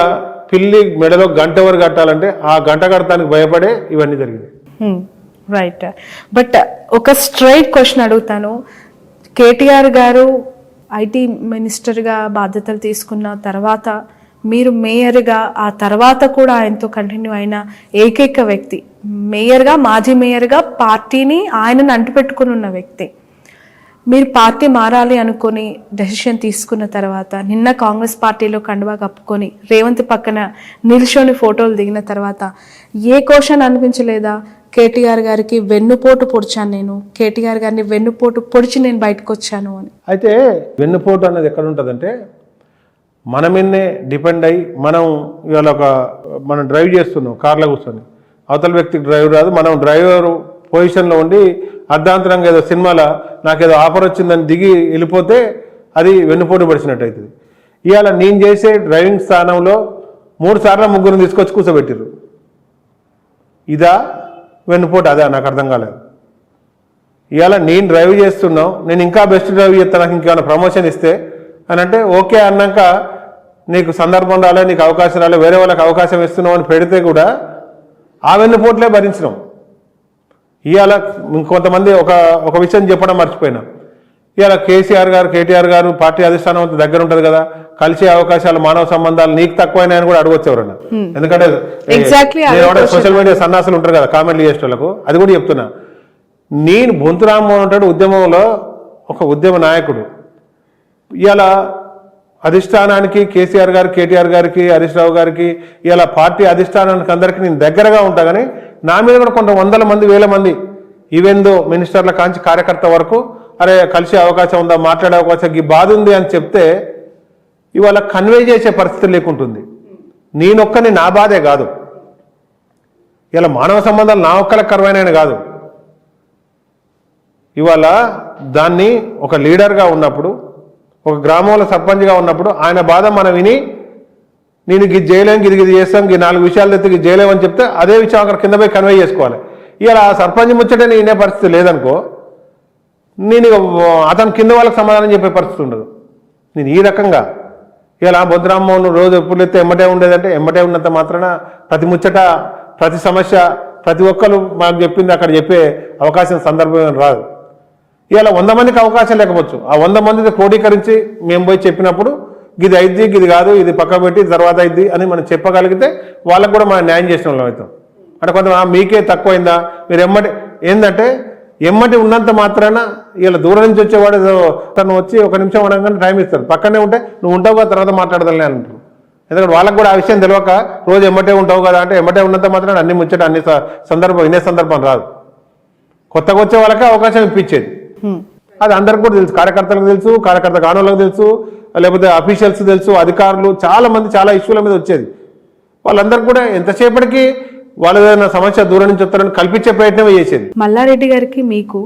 పిల్లి మెడలో గంట వరకు కట్టాలంటే ఆ గంట కడతానికి భయపడే ఇవన్నీ జరిగినాయి. రైట్. బట్ ఒక స్ట్రైట్ క్వశ్చన్ అడుగుతాను. కేటీఆర్ గారు ఐటీ మినిస్టర్గా బాధ్యతలు తీసుకున్న తర్వాత మీరు మేయర్గా ఆ తర్వాత కూడా ఆయనతో కంటిన్యూ అయిన ఏకైక వ్యక్తి, మేయర్గా మాజీ మేయర్గా పార్టీని ఆయనను అంటుపెట్టుకుని ఉన్న వ్యక్తి. మీరు పార్టీ మారాలి అనుకొని డెసిషన్ తీసుకున్న తర్వాత నిన్న కాంగ్రెస్ పార్టీలో కండువా కప్పుకొని రేవంత్ పక్కన నిల్చొని ఫోటోలు దిగిన తర్వాత ఏ క్వశ్చన్ అనిపించలేదా? కేటీఆర్ గారికి వెన్నుపోటు పొడిచాను నేను, కేటీఆర్ గారిని వెన్నుపోటు పొడిచి నేను బయటకు వచ్చాను అని. అయితే వెన్నుపోటు అనేది ఎక్కడ ఉంటుందంటే మన మీదనే డిపెండ్ అయ్యి ఇవాళ మనం డ్రైవ్ చేస్తున్నాం కార్లో కూర్చొని, అవతల వ్యక్తికి డ్రైవ్ రాదు, మనం డ్రైవర్ పొజిషన్లో ఉండి అర్ధాంతరంగా ఏదో సినిమాలో నాకేదో ఆఫర్ వచ్చిందని దిగి వెళ్ళిపోతే అది వెన్నుపోటు పడిచినట్టు అవుతుంది. ఇవాళ నేను చేసే డ్రైవింగ్ స్థానంలో 3 సార్లు ముగ్గురిని తీసుకొచ్చి కూర్చోబెట్టిర్రు. ఇదా వెన్నుపోటు? అదా నాకు అర్థం కాలేదు. ఇవాళ నేను డ్రైవ్ చేస్తున్నావు, నేను ఇంకా బెస్ట్ డ్రైవ్ చేస్తాను, నాకు ఇంకేమైనా ప్రమోషన్ ఇస్తే అని అంటే ఓకే అన్నాక నీకు సందర్భం రాలే, నీకు అవకాశం రాలే, వేరే వాళ్ళకి అవకాశం ఇస్తున్నావు అని పెడితే కూడా ఆ వెన్నుపోట్లే భరించినాం. ఇవాళ ఇంకొంతమంది ఒక విషయం చెప్పడం మర్చిపోయినా, ఇవాళ కేసీఆర్ గారు కేటీఆర్ గారు పార్టీ అధిష్టానం దగ్గర ఉంటుంది కదా, కలిసే అవకాశాలు మానవ సంబంధాలు నీకు తక్కువైనాయని కూడా అడగొచ్చు ఎవరన్నా. ఎందుకంటే సోషల్ మీడియా సన్నాసులు ఉంటారు కదా కామెంట్లు చేసే వాళ్ళకు, అది కూడా చెప్తున్నా. నేను బొంతు రామ్మోహన్ ఉంటాడు ఉద్యమంలో ఒక ఉద్యమ నాయకుడు. ఇలా అధిష్టానానికి కేసీఆర్ గారు కేటీఆర్ గారికి హరీష్ రావు గారికి ఇలా పార్టీ అధిష్టానానికి అందరికీ నేను దగ్గరగా ఉంటా, కానీ నా మీద కూడా కొంత వందల మంది వేల మంది ఈవెందో మినిస్టర్ల కాంచి కార్యకర్త వరకు అరే కలిసే అవకాశం ఉందా, మాట్లాడే అవకాశం ఈ బాధ ఉంది అని చెప్తే ఇవాళ కన్వే చేసే పరిస్థితి లేకుంటుంది. నేనొక్కని నా బాధే కాదు, ఇలా మానవ సంబంధాలు నా ఒక్కలకు కరువైన కాదు. ఇవాళ దాన్ని ఒక లీడర్గా ఉన్నప్పుడు, ఒక గ్రామంలో సర్పంచ్గా ఉన్నప్పుడు ఆయన బాధ మనం విని నేను ఇది చేయలేం, ఇది చేస్తాం, ఈ 4 విషయాలు ఎత్తి ఇది చేయలేమని చెప్తే అదే విషయం అక్కడ కింద పోయి కన్వే చేసుకోవాలి. ఇలా ఆ సర్పంచ్ ముచ్చటే వినే పరిస్థితి లేదనుకో, నేను అతని కింద వాళ్ళకి సమాధానం చెప్పే పరిస్థితి ఉండదు. నేను ఈ రకంగా ఇలా బొద్దురామ్మోహన్ రోజు ఎప్పుడు ఎత్తే ఎమ్మటే ఉండేదంటే ఎమ్మటే ఉన్నంత మాత్రాన ప్రతి ముచ్చట ప్రతి సమస్య ప్రతి ఒక్కరు మాకు చెప్పింది అక్కడ చెప్పే అవకాశం సందర్భం రాదు. ఇలా 100 మందికి అవకాశం లేకపోవచ్చు, ఆ 100 మందిని క్రోడీకరించి మేము పోయి చెప్పినప్పుడు ఇది అయిద్ది ఇది కాదు ఇది పక్క పెట్టి తర్వాత అయిద్ది అని మనం చెప్పగలిగితే వాళ్ళకు కూడా మనం న్యాయం చేసిన వాళ్ళం అవుతాం. అంటే కొంత మీకే తక్కువైందా మీరు ఏంటంటే ఎమ్మటి ఉన్నంత మాత్రాన ఇలా దూరం నుంచి వచ్చేవాడు తను వచ్చి 1 నిమిషం అనగానే టైం ఇస్తారు, పక్కనే ఉంటే నువ్వు ఉంటావు కదా తర్వాత మాట్లాడదాలే అంటారు. ఎందుకంటే వాళ్ళకు కూడా ఆ విషయం తెలియక రోజు ఎమ్మటే ఉంటావు కదా అంటే ఎమ్మటే ఉన్నంత మాత్రాన అన్ని ముచ్చట అన్ని వినే సందర్భం రాదు. కొత్తగా వచ్చే వాళ్ళకే అవకాశం ఇప్పించేది అది అందరికి కూడా తెలుసు, కార్యకర్తలకు తెలుసు, కార్యకర్త కానులకు తెలుసు, లేకపోతే అఫీషియల్స్ తెలుసు, అధికారులు చాలా మంది చాలా ఇష్యూల మీద వచ్చేది. వాళ్ళందరికీ కూడా ఎంతసేపటికి వాళ్ళ సమస్య దూరం నుంచి వస్తారని కల్పించే ప్రయత్నమే చేసేది. మల్లారెడ్డి గారికి మీకు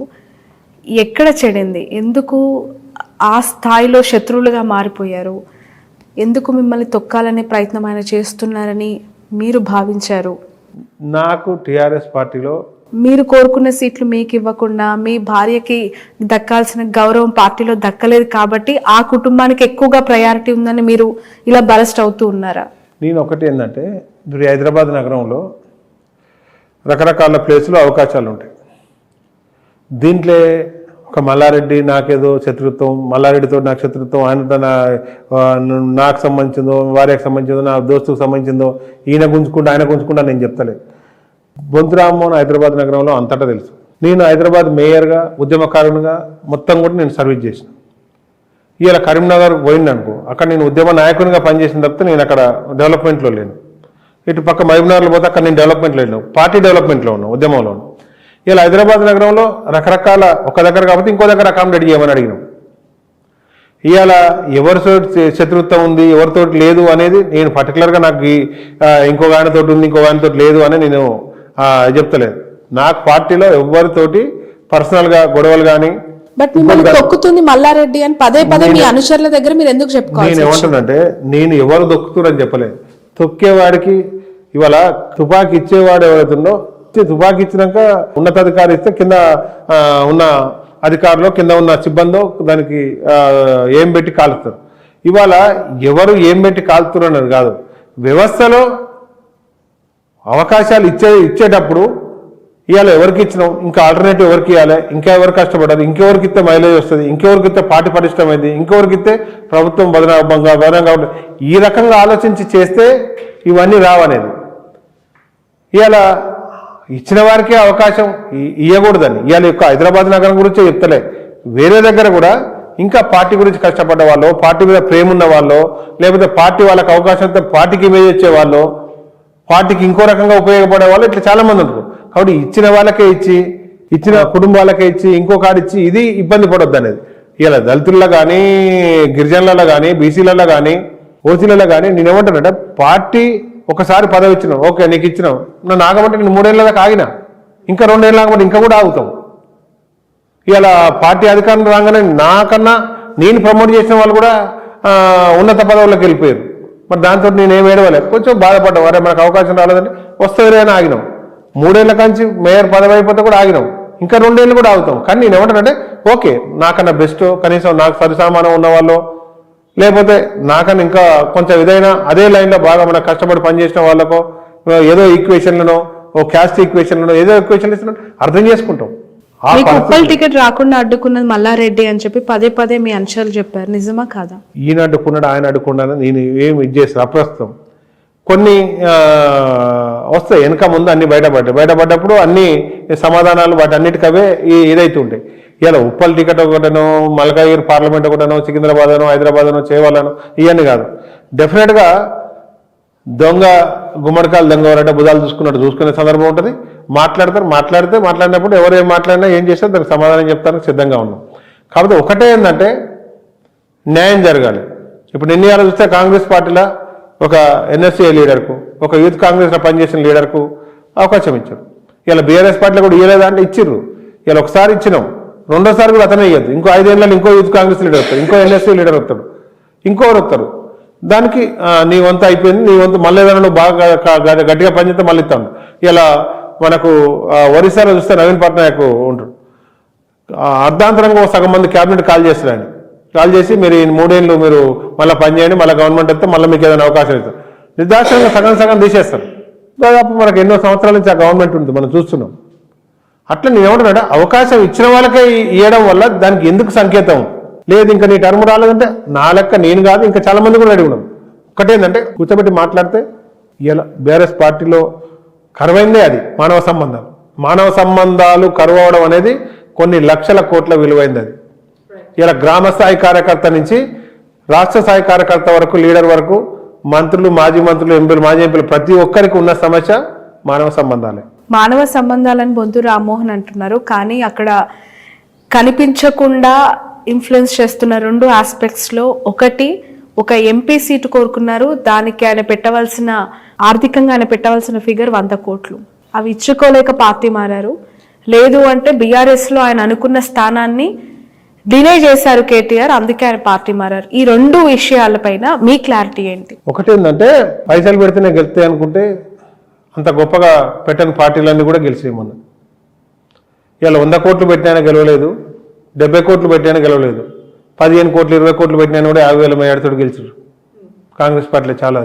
ఎక్కడ చెడింది, ఎందుకు ఆ స్థాయిలో శత్రువులుగా మారిపోయారు, ఎందుకు మిమ్మల్ని తొక్కాలనే ప్రయత్నం ఆయన చేస్తున్నారని మీరు భావించారు? నాకు టీఆర్ఎస్ పార్టీలో మీరు కోరుకున్న సీట్లు మీకు ఇవ్వకుండా మీ భార్యకి దక్కాల్సిన గౌరవం పార్టీలో దక్కలేదు కాబట్టి ఆ కుటుంబానికి ఎక్కువగా ప్రయారిటీ ఉందని మీరు ఇలా బరస్ట్ అవుతూ ఉన్నారా? నేను ఒకటి ఏంటంటే ఇప్పుడు హైదరాబాద్ నగరంలో రకరకాల ప్లేసులు అవకాశాలు ఉంటాయి. దీంట్లో ఒక మల్లారెడ్డి నాకేదో శత్రుత్వం, మల్లారెడ్డితో నాకు శత్రుత్వం, ఆయనతో నాకు సంబంధించిందో వారికి సంబంధించిందో నా దోస్తుకు సంబంధించిందో ఈయన గుంజుకుంటా ఆయన గుంజుకుంటా నేను చెప్తలేదు. బొంతు రామ్మోహన్ హైదరాబాద్ నగరంలో అంతటా తెలుసు. నేను హైదరాబాద్ మేయర్గా ఉద్యమకారునిగా మొత్తం కూడా నేను సర్వీస్ చేసిన. ఇలా కరీంనగర్ పోయిందనుకో అక్కడ నేను ఉద్యమ నాయకునిగా పనిచేసిన తప్పితే నేను అక్కడ డెవలప్మెంట్లో లేను. ఇటు పక్క మహబూబ్నగర్లో పోతే అక్కడ నేను డెవలప్మెంట్లో లేను, పార్టీ డెవలప్మెంట్లో ఉన్నాను, ఉద్యమంలో ఉన్నాను. ఇలా హైదరాబాద్ నగరంలో రకరకాల ఒక దగ్గర కాబట్టి ఇంకో దగ్గర అకామిడేట్ చేయమని అడిగినాం. ఇవాళ ఎవరితో శత్రుత్వం ఉంది ఎవరితో లేదు అనేది నేను పర్టికులర్గా నాకు ఇంకొక ఆయనతో ఉంది ఇంకొక ఆయనతో లేదు అని నేను చెప్తలేదు. నాకు పార్టీలో ఎవరితోటి పర్సనల్గా గొడవలు కానీ బట్ మిమ్మల్ని తొక్కుతుంది మల్లారెడ్డి అని పదే పదే మీ అనుచరుల దగ్గర మీరు ఎందుకు చెప్పుకోవాలి? నేను ఏమంటున్నానంటే నేను ఎవరు దొక్కుతున్నారని చెప్పలేదు. తొక్కేవాడికి ఇవాళ తుపాకీ ఇచ్చేవాడు ఎవరైతుందో తుపాకీ ఇచ్చినాక ఉన్నతాధికారి ఇస్తే కింద ఉన్న అధికారులు కింద ఉన్న సిబ్బందో దానికి ఏం పెట్టి కాలుస్తారు. ఇవాళ ఎవరు ఏం పెట్టి కాలుతున్నారు అనేది కాదు, వ్యవస్థలో అవకాశాలు ఇచ్చేటప్పుడు ఇవాళ ఎవరికి ఇచ్చినాం ఇంకా ఆల్టర్నేటివ్ ఎవరికి ఇవ్వాలి, ఇంకా ఎవరు కష్టపడాలి, ఇంకెవరికి ఇస్తే మైలేజ్ వస్తుంది, ఇంకెవరికి ఇస్తే పార్టీ పటిష్టమైంది, ఇంకెవరికి ఇస్తే ప్రభుత్వం బదనంగా ఉంటుంది. ఈ రకంగా ఆలోచించి చేస్తే ఇవన్నీ రావనేది. ఇవాళ ఇచ్చిన వారికే అవకాశం ఇవ్వకూడదని ఇవాళ యొక్క హైదరాబాద్ నగరం గురించే చెప్తలే, వేరే దగ్గర కూడా ఇంకా పార్టీ గురించి కష్టపడ్డ వాళ్ళు, పార్టీ మీద ప్రేమ ఉన్న వాళ్ళు, లేకపోతే పార్టీ వాళ్ళకి అవకాశంతో పార్టీకి ఇమేజ్ వచ్చే వాళ్ళు, పార్టీకి ఇంకో రకంగా ఉపయోగపడే వాళ్ళు ఇట్లా చాలా మంది ఉంటారు. కాబట్టి ఇచ్చిన వాళ్ళకే ఇచ్చి ఇచ్చిన కుటుంబాలకే ఇచ్చి ఇంకో కాడు ఇచ్చి ఇది ఇబ్బంది పడొద్దు అనేది. ఇలా దళితుల్లో కానీ గిరిజనులలో కానీ బీసీలలో కానీ ఓసీలలో కానీ నేనేమంటానంటే పార్టీ ఒకసారి పదవి ఇచ్చినావు ఓకే నీకు ఇచ్చినావు, నన్ను ఆగమంటే నేను 3 ఏళ్ళ దాకా ఆగినా, ఇంకా 2 ఏళ్ళు ఆగమంటే ఇంకా కూడా ఆగుతాం. ఇలా పార్టీ అధికారం రాగానే నాకన్నా నేను ప్రమోట్ చేసిన వాళ్ళు కూడా ఉన్నత పదవుల్లోకి వెళ్ళిపోయారు. మరి దాంతో నేనేం ఏడవలేదు, కొంచెం బాధపడ్డాం, అరే మనకు అవకాశం రాలేదంటే వస్తుంది అని ఆగినాం. 3 ఏళ్ళ కాంచి మేయర్ పదవి అయిపోతే కూడా ఆగినాం. ఇంకా 2 ఏళ్ళు కూడా ఆగుతాం. కానీ నేను ఏమంటానంటే ఓకే, నాకన్నా బెస్ట్, కనీసం నాకు సరిసామానం ఉన్న వాళ్ళు, లేకపోతే నాకన్నా ఇంకా కొంచెం ఏదైనా అదే లైన్లో బాగా మనకు కష్టపడి పనిచేసిన వాళ్ళకో ఏదో ఈక్వేషన్లను, ఓ క్యాస్ట్ ఈక్వేషన్లను, ఏదో ఈక్వేషన్ ఇస్తున్నా అర్థం చేసుకుంటాం. మీకు ఉప్పల్ టికెట్ రాకుండా అడ్డుకున్నది మల్లారెడ్డి అని చెప్పి పదే పదే మీ అంశాలు చెప్పారు, నిజమా కాదా? ఈయన అడ్డుకున్నాడు, ఆయన అడ్డుకున్నాడు, నేను ఏమి ఇది చేస్తాను. అప్రస్తుతం కొన్ని వస్తాయి, వెనక ముందు అన్ని బయటపడ్డప్పుడు అన్ని సమాధానాలు వాటి అన్నిటికవే ఇదైతే ఉంటాయి. ఇలా ఉప్పల్ టికెట్ ఒకటనో, మల్కాజ్గిరి పార్లమెంట్ ఒకటనో, సికింద్రాబాద్ అనో, హైదరాబాద్ అనో, చేవాలనో ఇవన్నీ కాదు. డెఫినెట్గా దొంగ గుమ్మడికాయలు దొంగ ఎవరంటే బుధాలు చూసుకునే సందర్భం ఉంటుంది. మాట్లాడినప్పుడు ఎవరు ఏం మాట్లాడినా ఏం చేస్తే దానికి సమాధానం చెప్తానికి సిద్ధంగా ఉన్నాం. కాకపోతే ఒకటే ఏంటంటే న్యాయం జరగాలి. ఇప్పుడు నిన్న చూస్తే కాంగ్రెస్ పార్టీలో ఒక ఎన్ఎస్ఏ లీడర్కు, ఒక యూత్ కాంగ్రెస్లో పనిచేసిన లీడర్కు అవకాశం ఇచ్చారు. ఇలా బీఆర్ఎస్ పార్టీలో కూడా ఇవ్వలేదా అంటే ఇచ్చిర్రు. ఇలా ఒకసారి ఇచ్చినాం, రెండోసారి కూడా అతనే ఇవ్వద్దు. ఇంకో 5 ఏళ్ళలో ఇంకో యూత్ కాంగ్రెస్ లీడర్ వస్తాడు, ఇంకో ఎన్ఎస్ఏ లీడర్ వస్తాడు, ఇంకోరు వస్తారు. దానికి నీ వంతు అయిపోయింది, నీ వంతు మళ్ళీ ఏదైనా నువ్వు బాగా గట్టిగా పనిచేస్తే మళ్ళీ ఇస్తాను. ఇలా మనకు ఒరిస్సాలో చూస్తే నవీన్ పట్నాయక్ ఉంటాడు. అర్ధాంతరంగా సగం మంది క్యాబినెట్ కాల్ చేస్తారు. ఆయన కాల్ చేసి మీరు ఈ 3 ఏళ్ళు మీరు మళ్ళీ పనిచేయండి, మళ్ళీ గవర్నమెంట్ వస్తే మళ్ళీ మీకు ఏదైనా అవకాశం ఇస్తారు. నిర్దాక్షిణ్యంగా సగం తీసేస్తారు. దాదాపు మనకు ఎన్నో సంవత్సరాల నుంచి ఆ గవర్నమెంట్ ఉంటుంది, మనం చూస్తున్నాం. అట్లా నేను ఏమంటున్నాడు, అవకాశం ఇచ్చిన వాళ్ళకే ఇవ్వడం వల్ల దానికి ఎందుకు సంకేతం లేదు? ఇంకా నీ టర్మ్ రాలేదంటే నా లెక్క నేను కాదు, ఇంకా చాలా మంది కూడా అడిగి ఉన్నాం. ఒకటేంటంటే కూర్చోబెట్టి మాట్లాడితే ఇలా బీఆర్ఎస్ పార్టీలో కరువైందే అది మానవ సంబంధాలు కరువవడం అనేది కొన్ని లక్షల కోట్ల విలువైంది. అది ఇలా గ్రామ స్థాయి కార్యకర్త నుంచి రాష్ట్ర స్థాయి కార్యకర్త వరకు, లీడర్ వరకు, మంత్రులు, మాజీ మంత్రులు, ఎంపీలు, మాజీ ఎంపీలు, ప్రతి ఒక్కరికి ఉన్న సమస్య మానవ సంబంధాలే. మానవ సంబంధాలని బొంతు రామ్మోహన్ అంటున్నారు, కానీ అక్కడ కనిపించకుండా ఇన్ఫ్లుయెన్స్ చేస్తున్న 2 ఆస్పెక్ట్స్లో ఒకటి, ఒక ఎంపీ సీటు కోరుకున్నారు, దానికి ఆయన ఆర్థికంగా ఆయన పెట్టవలసిన ఫిగర్ 100 కోట్లు. అవి ఇచ్చుకోలేక పార్టీ మారారు. లేదు అంటే బీఆర్ఎస్లో ఆయన అనుకున్న స్థానాన్ని డిలే చేశారు కేటీఆర్, అందుకే ఆయన పార్టీ మారారు. ఈ 2 విషయాలపైన మీ క్లారిటీ ఏంటి? ఒకటి ఏంటంటే పైసలు పెడితేనే గెలుస్తాయి అనుకుంటే అంత గొప్పగా పెట్టని పార్టీలన్నీ కూడా గెలిచినాయి. మొన్న ఇలా 100 కోట్లు పెట్టినా గెలవలేదు, 70 కోట్లు పెట్టినా గెలవలేదు, 15 కోట్లు 20 కోట్లు పెట్టినా కూడా 50,000 మేడతోటి గెలిచారు కాంగ్రెస్ పార్టీలో. చాలా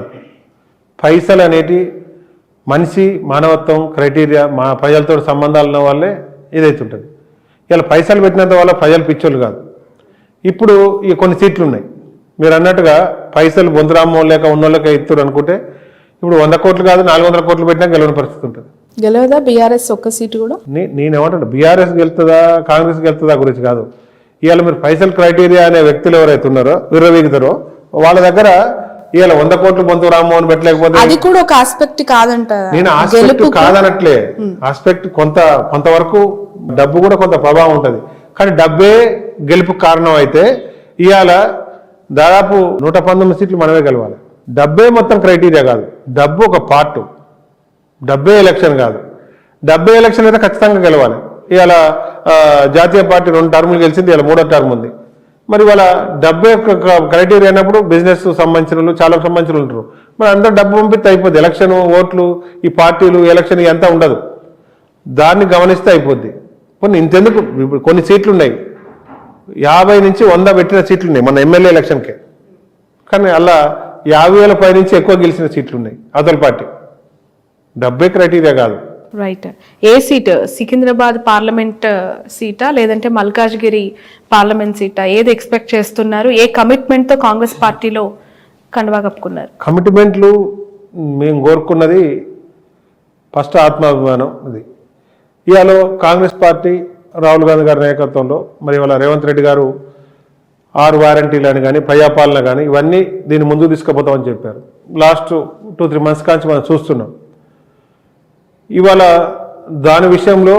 పైసలు అనేటి మనిషి మానవత్వం క్రైటీరియా, మా ప్రజలతో సంబంధాలు ఉన్న వాళ్ళే ఇదైతుంటుంది. ఇలా పైసలు పెట్టినంత వల్ల ప్రజలు పిచ్చోళ్ళు కాదు. ఇప్పుడు ఈ కొన్ని సీట్లు ఉన్నాయి, మీరు అన్నట్టుగా పైసలు బొంతురామ్మోహన్ లేక ఉన్నోళ్ళకే ఇస్తారు అనుకుంటే ఇప్పుడు 100 కోట్లు కాదు 400 కోట్లు పెట్టినా గెలవని పరిస్థితి ఉంటుంది. గెలవదా బీఆర్ఎస్ ఒక్క సీటు కూడా? నేనేమంటాను, బీఆర్ఎస్ గెలుతుందా కాంగ్రెస్ గెలుతుందా గురించి కాదు. ఇవాళ మీరు పైసలు క్రైటీరియా అనే వ్యక్తులు ఎవరైతే ఉన్నారో విర్రవీగుతారో వాళ్ళ దగ్గర ఇవాళ 100 కోట్లు బొంతు రామ్మోహన్ పెట్టలేకపోతే అది కూడా ఒక ఆస్పెక్ట్ కాదంట. నేను ఆస్పెక్ట్ కాదనట్లే, ఆస్పెక్ట్ కొంతవరకు డబ్బు కూడా కొంత ప్రభావం ఉంటుంది. కానీ డబ్బే గెలుపు కారణం అయితే ఇవాళ దాదాపు 119 సీట్లు మనమే గెలవాలి. డబ్బే మొత్తం క్రైటీరియా కాదు, డబ్బు ఒక పార్ట్, డబ్బే ఎలక్షన్ కాదు. డబ్బే ఎలక్షన్ అయితే ఖచ్చితంగా గెలవాలి. ఇవాళ జాతీయ పార్టీ 2 టర్ములు గెలిచింది, ఇలా 3వ టర్మ్ ఉంది. మరి వాళ్ళ డబ్బే క్రైటీరియా అయినప్పుడు బిజినెస్ సంబంధించిన చాలా సంబంధించిన ఉంటారు. మరి అందరూ డబ్బు పంపిస్తే అయిపోద్ది. ఎలక్షన్ ఓట్లు, ఈ పార్టీలు ఎలక్షన్ ఎంత ఉండదు, దాన్ని గమనిస్తే అయిపోద్ది. కొన్ని ఇంతెందుకు, ఇప్పుడు కొన్ని సీట్లు ఉన్నాయి 50 నుంచి 100 పెట్టిన సీట్లు ఉన్నాయి మన ఎమ్మెల్యే ఎలక్షన్కే. కానీ అలా 50,000 పై నుంచి ఎక్కువ గెలిచిన సీట్లు ఉన్నాయి అవతల పార్టీ. డబ్బే క్రైటీరియా కాదు. రైట్. ఏ సీట్, సికింద్రాబాద్ పార్లమెంట్ సీటా లేదంటే మల్కాజ్గిరి పార్లమెంట్ సీటా, ఏది ఎక్స్పెక్ట్ చేస్తున్నారు? ఏ కమిట్మెంట్ తో కాంగ్రెస్ పార్టీలో కండువా కప్పుకున్నారు? కమిట్మెంట్లు మేము కోరుకున్నది ఫస్ట్ ఆత్మాభిమానం. అది ఇవాళ కాంగ్రెస్ పార్టీ రాహుల్ గాంధీ గారి నాయకత్వంలో, మరి ఇవాళ రేవంత్ రెడ్డి గారు 6 వారంటీలని కానీ ప్రజాపాలన కానీ ఇవన్నీ దీన్ని ముందుకు తీసుకుపోతామని చెప్పారు. లాస్ట్ 2-3 మంత్స్ కాంచి మనం చూస్తున్నాం. ఇవాళ దాని విషయంలో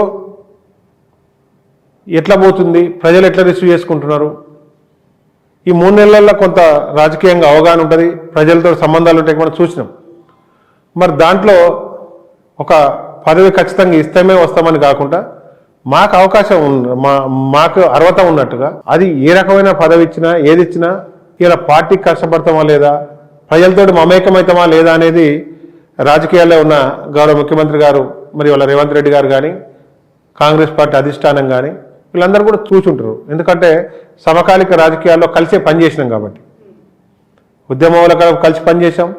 ఎట్లా పోతుంది, ప్రజలు ఎట్లా రిసీవ్ చేసుకుంటున్నారు, ఈ 3 నెలల్లో కొంత రాజకీయంగా అవగాహన ఉంటుంది, ప్రజలతో సంబంధాలు ఉంటాయి, మనం చూసినాం. మరి దాంట్లో ఒక పదవి ఖచ్చితంగా ఇస్తామే వస్తామని కాకుండా మాకు అవకాశం మాకు అర్హత ఉన్నట్టుగా అది ఏ రకమైన పదవి ఇచ్చినా ఏది ఇచ్చినా ఇలా పార్టీకి కష్టపడతామా లేదా, ప్రజలతోటి మమేకమవుతామా లేదా అనేది రాజకీయాల్లో ఉన్న గౌరవ ముఖ్యమంత్రి గారు, మరి వాళ్ళ రేవంత్ రెడ్డి గారు కానీ కాంగ్రెస్ పార్టీ అధిష్టానం కానీ వీళ్ళందరూ కూడా చూసుంటారు. ఎందుకంటే సమకాలిక రాజకీయాల్లో కలిసే పనిచేసినాం కాబట్టి. ఉద్యమంలో కలిసి పనిచేసాం.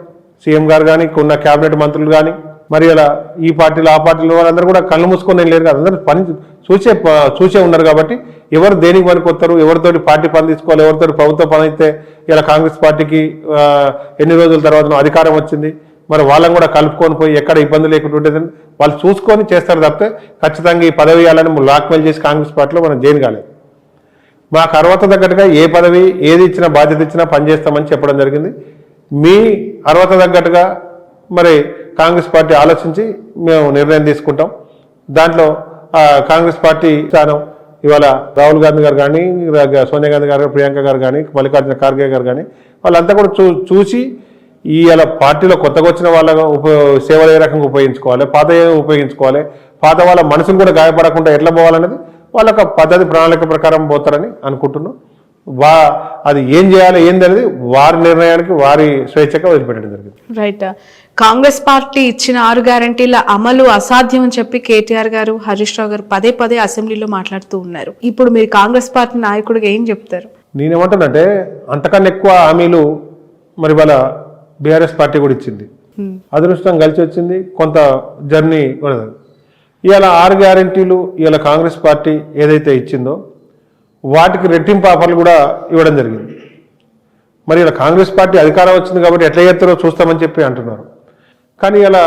సీఎం గారు కానీ ఉన్న క్యాబినెట్ మంత్రులు కానీ మరి ఇలా ఈ పార్టీలు ఆ పార్టీలు వాళ్ళందరూ కూడా కళ్ళు మూసుకొని లేరు కదా, అందరూ పని చూసే ఉన్నారు కాబట్టి ఎవరు దేనికి పనికి వస్తారు, ఎవరితోటి పార్టీ పని తీసుకోవాలి, ఎవరితోటి ప్రభుత్వ పని అయితే ఇలా కాంగ్రెస్ పార్టీకి ఎన్ని రోజుల తర్వాత అధికారం వచ్చింది, మరి వాళ్ళని కూడా కలుపుకొని పోయి ఎక్కడ ఇబ్బంది లేకుండా ఉండేదని వాళ్ళు చూసుకొని చేస్తారు తప్పితే ఖచ్చితంగా ఈ పదవి ఇవ్వాలని బ్లాక్మెయిల్ చేసి కాంగ్రెస్ పార్టీలో మనం జైలు కాలేదు. మాకు అర్హత తగ్గట్టుగా ఏ పదవి ఏది ఇచ్చినా బాధ్యత ఇచ్చినా పనిచేస్తామని చెప్పడం జరిగింది. మీ అర్హత తగ్గట్టుగా మరి కాంగ్రెస్ పార్టీ ఆలోచించి మేము నిర్ణయం తీసుకుంటాం. దాంట్లో కాంగ్రెస్ పార్టీ స్థానం ఇవాళ రాహుల్ గాంధీ గారు కానీ సోనియా గాంధీ గారు ప్రియాంక గారు కానీ మల్లికార్జున ఖార్గే గారు కానీ వాళ్ళంతా కూడా చూసి ఈ ఇలా పార్టీలో కొత్తగా వచ్చిన వాళ్ళ సేవలు ఏ రకంగా ఉపయోగించుకోవాలి, పాత ఉపయోగించుకోవాలి, పాత వాళ్ళ మనసును కూడా గాయపడకుండా ఎట్లా పోవాలనేది వాళ్ళొక పద్ధతి ప్రణాళిక ప్రకారం పోతారని అనుకుంటున్నాం. అది ఏం చేయాలి ఏంది అనేది వారి నిర్ణయానికి వారి స్వేచ్ఛగా వదిలిపెట్టడం జరిగింది. రైట్. కాంగ్రెస్ పార్టీ ఇచ్చిన 6 గ్యారంటీల అమలు అసాధ్యం అని చెప్పి కేటీఆర్ గారు హరీష్ రావు గారు పదే పదే అసెంబ్లీలో మాట్లాడుతూ ఉన్నారు. ఇప్పుడు మీరు కాంగ్రెస్ పార్టీ నాయకుడిగా ఏం చెప్తారు? నేనేమంటానంటే అంతకన్నా ఎక్కువ హామీలు మరి వాళ్ళ బీఆర్ఎస్ పార్టీ కూడా ఇచ్చింది. అదృష్టం కలిసి వచ్చింది, కొంత జర్నీ కూడా. ఇవాళ 6 గ్యారంటీలు ఇవాళ కాంగ్రెస్ పార్టీ ఏదైతే ఇచ్చిందో వాటికి రెట్టింపు ఆఫర్లు కూడా ఇవ్వడం జరిగింది. మరి ఇలా కాంగ్రెస్ పార్టీ అధికారం వచ్చింది కాబట్టి ఎట్లా చేస్తారో చూస్తామని చెప్పి అంటున్నారు. కానీ ఇలా